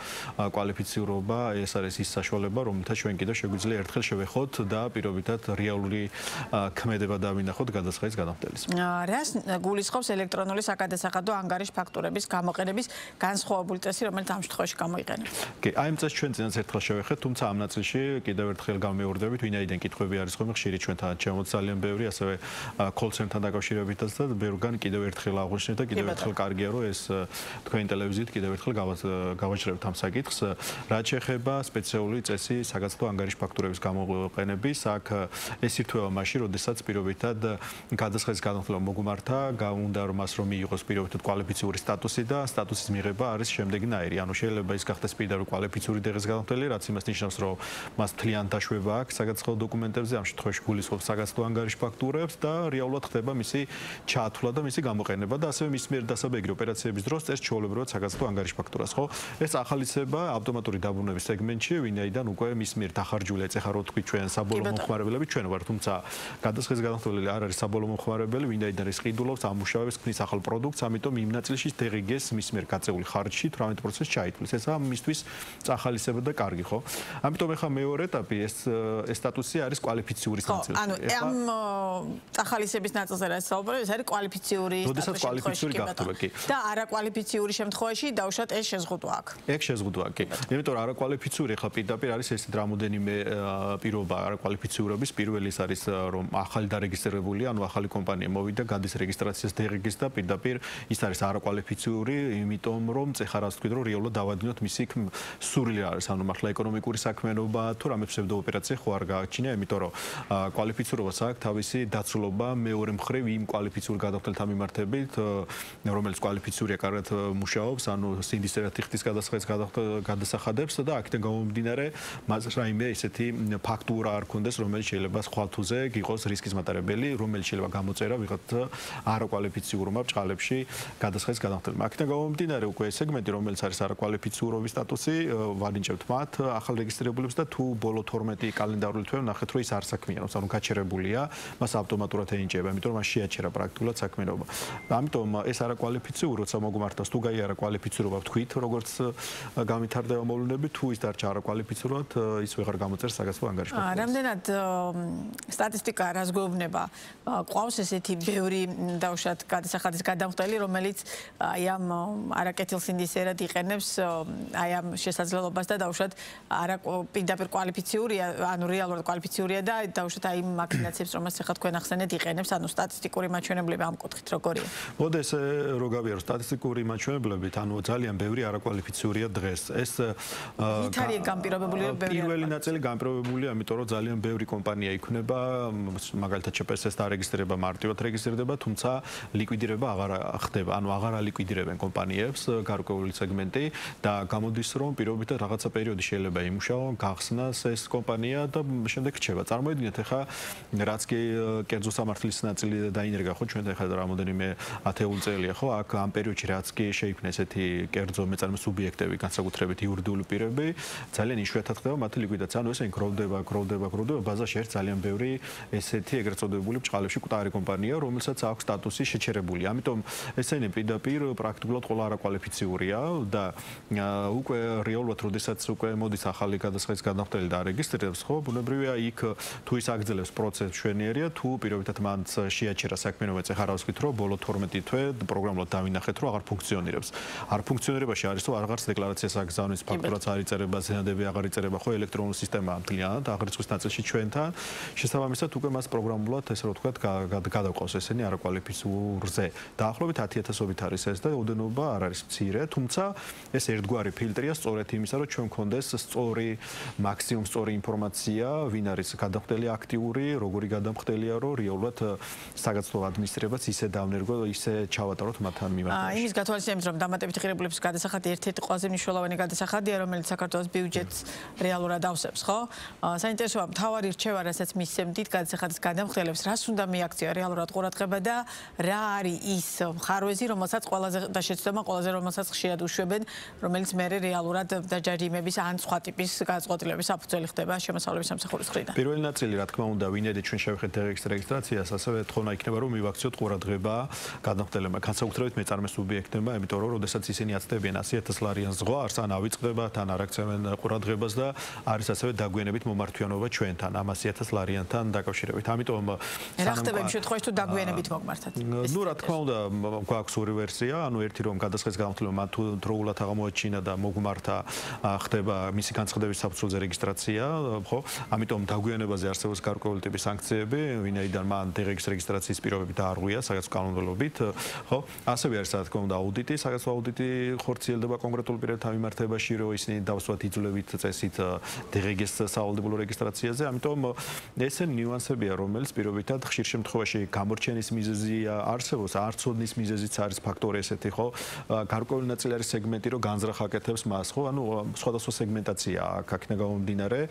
K: კვალიფიციურობა ეს არის ის საშუალება, რომელთა ჩვენ კიდევ შეგვიძლია ერთხელ შევეხოთ და პირობითად რეალური ქმედება დავინახოთ გადასახადის გადამხდელის.
A: რას გულისხმობს ელექტრონული საკადასახადო ანგარიშ ფაქტურების გამოყენების განსხვავებული წესი, რომელიც ამ შემთხვევაში გამოიყენებს?
K: კი, აი ამ წესს ჩვენ წინაც ერთხელ შევეხეთ, თუმცა ამ ნაწილში კიდევ ერთხელ გამეორდებით, ვინაიდან კითხვები არის ხოლმე ხშირი ჩვენთან ჩემოც ძალიან ბევრი, ასევე კოლ-ცენტრთან დაკავშირებითაც და ბევრგან კიდევ ერთხელ აღვნიშნეთ და კიდევ ერთხელ კარგია რომ ეს თქვენი ტელევიზიით კიდევ ერთხელ გავაჭრებთ ამ საკითხს. რაც შეეხება სპეციალური წესი საგაცნო ანგარიშ ფაქტურების გამოყენების, აქ ეს ირთვება მაშინ, როდესაც პირობითად გადასახადის გადამხდელმა მოგმართა, უნდა რომ მას რომ მიიღოს პირობითად კვალიფიციური სტატუსი და სტატუსის მიღება არის შემდეგნაირი. ანუ შეიძლება ის გახდეს პირდაპირ კვალიფიციური DGG-ის გადამხდელი, რაც იმას ნიშნავს, რომ მას მთლიან დაშვება აქვს საგაცნო დოკუმენტებზე, ამ შემთხვევაში გულისხმობს საგაცნო ანგარიშ ფაქტურებს და რეალურად ხდება მისი ჩათვლა და მისი გამოყენება და ასევე მის მიერ დასაბეგრი ოპერაციების დროს წერს ჩვეულებრივად საგაცნო ანგარიშ ფაქტურას, ხო? ეს ახალისება ავტომატური დაბრუნების სეგმენტში, ვინაიდან უკვე მის მიერ დახარჯული ეცეხა რო თქვი ჩვენ საბოლოო მომხმარებლები ჩვენ ვართ, თუმცა გადასახადის გადამხდელი განმარტებული არ არის საბოლოო მომხმარებელი, ვინაიდან ის ყიდულობს ამ მუშაობებს, ქმნის ახალ პროდუქტს, ამიტომ იმ ნაწილში DRG-ს მის მიერ გაწეული ხარჯი 18%-ს ჩაითვლის. ეს მისთვის წახალისება და კარგი, ხო? ამიტომ ახლა მეორე ეტაპი ეს სტატუსი არის კვალიფიციური ნაწილი.
A: ანუ ამ წახალისების ნაწილზე რაც საუბრობთ, ეს არის კვალიფიციური
K: სტატუსი. კვალიფიციური გახდება კი.
A: და არაკვალიფიციური შემთხვევაში დაუშვათ ეს შეზღუდვა აქვს.
K: ეგ შეზღუდვა კი. იმიტომ რომ არაკვალიფიციური ახლა პირდაპირ არის ეს რამოდენიმე პირობა არაკვალიფიციურობის. პირველი ის არის რომ ახალი დარეგისტრირებული, ანუ ახალი კომპანია მოვიდა, გადის რეგისტრაციას DRG-ს და პირდაპირ ის არის არაკვალიფიციური, იმიტომ რომ ეხლა რაც თქვით რომ რეალურად დავადგინოთ მისი სურვილი არის, ანუ მართლა ეკონომიკური საქმიანობა თუ რამე ფსევდო ოპერაცია ხო არ გააჩინა, იმიტომ რომ კვალიფიცირებას აქვს თავისი დაცულობა მეორე მხრივ იმ კვალიფიციური გადახდელთა მიმართებით, რომელიც კვალიფიცურია კარგად მუშაობს, ანუ სინდისერად იხდის გადასახადებს და აქედან გამომდინარე მას რაიმე ესეთი ფაქტურა არ ქონდეს, რომელიც შეიძლება სხვა თუზე იყოს რისკის მატარებელი, რომელიც შეიძლება გამოწერა ვიღაც არაკვალიფიციურმა ბჭყალებში გადასახადის გადახდელმა. აქედან გამომდინარე უკვე ეს სეგმენტი, რომელიც არის არაკვალიფიციურობის სტატუსი, ვანიჭებთ მათ ახალ რეგისტრირებულებს და თუ ბოლო 12 კალენდარული თვე ნახეთ, რომ ის არ საქმიანობს, ანუ გაჩერებულია, მას ავტომატურად ენიჭება, იმიტომ რომ მას შეაჩერა პრაქტიკულად საქმიანობა. ამიტომ ეს არაკვალიფიციური, როცა მოგმართავს, თუ გაი არაკვალიფიცურობა ვთქვით, როგორც გამithარდება მოვლენები, თუ ის დარჩა არაკვალიფიცურად, ის ვეღარ გამოწერს საგასწრო ანგარიშგებულებას.
A: რამდენად სტატისტიკა რას გვეუბნება, ყავს ესეთი ბევრი დაუშვათ გადასახადის გადამხდელი, რომელიც აი ამ არაკეთილსინდისერად იყენებს აი ამ შესაძლებლობას და დაუშვათ პირდაპირ კვალიფიციურია, ანუ რეალურად კვალიფიციურია და დაუშვათ აი იმ მაქინაციებს, რომელსაც ახლა თქვენ ახსენეთ, იყენებს, ანუ სტატისტიკური მაჩვენებლები ამ კუთხით როგორია?
K: მოდე ეს რო გავიარო სტატისტიკური მაჩვენებლებით, ანუ ძალიან ბევრი არაკვალიფიციურია დღეს. ეს
A: ით არის გამ პირობებული
K: პირველი ნაწილი განპირობებულია, იმიტომ რომ ძალიან ბევრი კომპანია იქნება, მაგალითად ЧПС-ს დარეგისტრირება მარტივად რეგისტრირდება, თუმცა ლიკვიდირება აღარ ხდება, ანუ აღარ ლიკვიდირებენ კომპანიებს გარკვეული სეგმენტი და გამოდის რომ პირობითად რაღაცა პერიოდი შეიძლება იმუშაო, გახსნას ეს კომპანია და შემდეგ რჩება. წარმოიდგინეთ ახლა რაც კი კერძო სამართლის ნაწილი დაინერგა ხო ჩვენ ახლა რამოდენიმე ათეული წელია ხო აქ ამ პერიოდში რაც კი შეიქმნა ესეთი კერძო მეწარმე სუბიექტები განსაკუთრებით იურიდიული პირები ძალიან იშვიათად ხდება მათი ლიკვიდაცია. ანუ ესე გროვდება ბაზაში ერთ ძალიან ბევრი ესეთი ეგრეთ წოდებული ბჭყალებში კუტარი კომპანია, რომელსაც აქვს სტატუსი შეჩერებული. ამიტომ ესენი პირდაპირ პრაქტიკულად ყველა არაკვალიფიციურია და უკვე რეალურად როდესაც უკვე მოდის ახალი გადასახადის გადამხდელი და არეგისტრირებს, ხო, ბუნებრივია იქ თუ ის აგრძელებს პროცესს მშვენიერია, თუ პირობითად მან შეაჩერა საქმიანობა, ეხლა რა ვსვით, რომ ბოლო 12 თვე პროგრამულად დავინახეთ, რომ აღარ ფუნქციონირებს. არ ფუნქციონირებაში არის, რომ აღარც დეკლარაციას აგზავნის, ფაქტურაც არ იწერება, ზენადები აღარ იწერება, ხო, ელექტრონული სისტემა მთლიანად აღრიცხვის ნაწილში ჩვენთან. შესაბამისად, უკვე მას პროგრამულად, ესე რომ ვთქვათ, გადავყავს ესენი არაკვალიფიციურზე. დაახლოებით 10,000-ობით არის ეს და ოდენობა არ არის მცირე, თუმცა ეს ერთგვარი ფილტრია სწორედ იმისა, რომ ჩვენ გქონდეს სწორი მაქსიმუმ სწორი ინფორმაცია, ვინ არის გადამხდელი აქტიური, როგორი გადამხდელია, რომ რეალურად საგაცნო ადმინისტრირებას ისე დავნერგო, ისე ჩავატაროთ მათთან მიმართებაში.
A: იმის გათვალისწინებით, რომ დამატებითი ღირებულების გადასახადი ერთ-ერთი ყველაზე მნიშვნელოვანი გადასახადია, რომელიც საქართველოს ბიუჯეტს რეალურად ავსებს, ხო? საინტერესოა, მთავარი რჩევა, რასაც მისცემთ გადასახადის გადამხდელებს, რას უნდა მიაქცია რეალურად ყურადღება და რა არის ის მხარვეზი, რომელსაც ყველაზე და შეცდომა ყველაზე რომელსაც ხშირად უშვებენ, რომელიც მერე რეალურად დაჯარიმების ან სხვა ტიპის გადაწყვეტილების საფუძველი ხდება შემოსავლების სამსახურის მხრიდან.
K: პირველი ნაწილი, რა თქმა უნდა, ვინაიდან ჩვენ შევხედეთ რეგისტრაციას, ასევე თხოვნა იქნება, რომ მივაქციოთ ყურადღება გადამხდელებმა, განსაკუთრებით მეწარმე სუბიექტებმა, იმიტომ რომ როდესაც ისინი აცდებიან 100,000 ლარიან ზღვარს, ან ავიწყდება, თან არ აქცევენ ყურადღებას და არის ასევე დაგვიანებით მომართვიანობა ჩვენთან, ამ 100,000 ლარიანთან დაკავშირებით. ამიტომ
A: რა ხდება იმ შემთხვევაში თუ დაგვიანებით მოგმართათ?
K: ნუ რა თქმა უნდა, გვაქვს ორი ვერსია, ანუ ერთი რომ გადასახადის გადამხდელმა მან თუ დროულად აღმოაჩინა და მოგმართა, ხდება მისი განცხადების საფუძველზე რეგისტრაცია, ხო? ამიტომ დაგვიანებაზე არსებობს გარკვეული ტიპის სანქციები, ვინაიდან მან რეგისტრაციის პირობები დაარღვია საგაცნო კანონმდებლობით, ხო? ასევე არის რა თქმა უნდა აუდიტი, საგაცნო აუდიტი ხორციელდება კონკრეტულ პირებთან მიმართებაში, რომ ისინი დავსვათ იძლევით წესით DRG-ს სავალდებულო რეგისტრაციაზე, ამიტომ ესე ნიუანსებია, რომელიც პირობითად ხშირ შემთხვევაში გამორჩენის მიზეზი არსებობს, არ ცოდნის მიზეზიც არის ფაქტორი ესეთი, ხო? გარკვეული ნაწილი არის სეგმენტი, რომ განზრახ აკეთებს მას, ხო? ანუ სხვადასხვა სეგმენტაცია აქვს, აქ ნაგავმდინარე,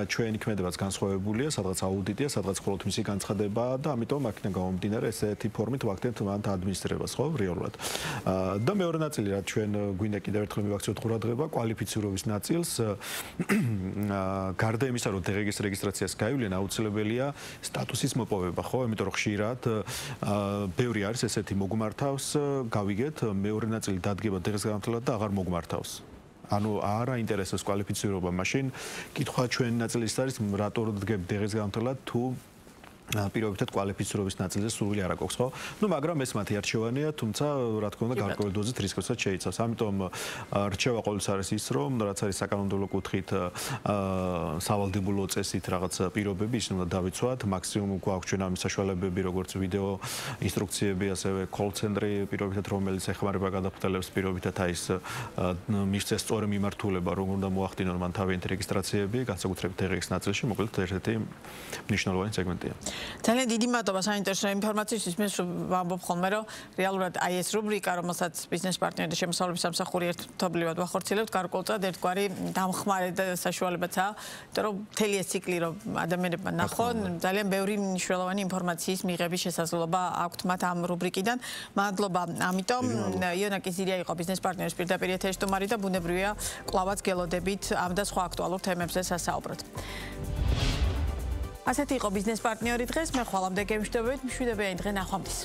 K: ჩვენი ქმედებაც განსხვავებულია, სადღაც აუდიტია, სადღაც მხოლოდ მისი განცხადება და ამიტომ აქ ნაგავმდინარე ესეთი ფორმით ვაქცევთ მანთ ადმინისტრირებას, ხო, რეალურად. და მეორე ნაწილი, რაც ჩვენ გვინდა კიდევ ერთხელ მივაქციოთ ყურადღება, კვალიფიცირების ნაწილს, გარდა იმისა, რომ DRG-ს რეგისტრაციას გაივლენ, აუცილებელია სტატუსის მოპოვება, ხო? იმიტომ რომ ხშირად ბევრი არის ესეთი მოგმართავს, გავიგეთ, მეორე ნაწილი დადგება დღესგანმთელად და აღარ მოგმართავს. ანუ არ აინტერესებს კვალიფიცირება, მაშინ კითხვა ჩვენი ნაწილის არის, რატო დგებ დღესგანმთელად თუ პირობითად კვალიფიცირების ნაწილზე სურვილი არ აქვს, ხო? ნუ მაგრამ ეს მათი არჩევანია, თუმცა რა თქმა უნდა გარკვეული დოზით რისკებსაც შეიცავს. ამიტომ რჩევა ყოველთვის არის ის, რომ რაც არის საკანონმდებლო კუთხით სავალდებულო წესით რაღაც პირობები ის უნდა დავიცვათ, მაქსიმუმ გვაქვს ჩვენ ამის საშუალებები, როგორც ვიდეო ინსტრუქციები, ასევე call center-ი პირობითად რომელიც ეხმარება გადახვდელებს პირობითად აი ეს მისცეს სწორი მიმართულება, რომ უნდა მოახდინონ მან თავიანთი რეგისტრაციები, განსაკუთრებით DRX ნაწილში, მოკლედ ერთ-ერთი მნიშვნელოვანი სეგმენტია.
A: ძალიან დიდი მადლობა საინტერესო ინფორმაციისთვის. მე ვამბობ ხოლმე, რომ რეალურად აი ეს რუბრიკა, რომელსაც ბიზნეს პარტნიორების შემოსავლების სამსახური ერთობლივად ვახორციელებთ, გარკვეულწილად ერთგვარი დამხმარე საშუალებაცაა, იმიტომ რომ მთელი ეს ციკლი რომ ადამიანებმა ნახონ, ძალიან ბევრი მნიშვნელოვანი ინფორმაციის მიღების შესაძლებლობა აქვთ მათ ამ რუბრიკიდან. მადლობა. ამიტომ იონაკი ზირია იყო ბიზნეს პარტნიორების პირდაპირ ეთერის სტუმარი და ბუნებრივია კლავაც გელოდებით ამ და სხვა აქტუალურ თემებზე სასაუბროთ. ასეთი იყო ბიზნეს პარტნიორი დღეს. მე ხვალამდე გემშვიდობებით, მშვიდობიანი დღე ნახვამდის.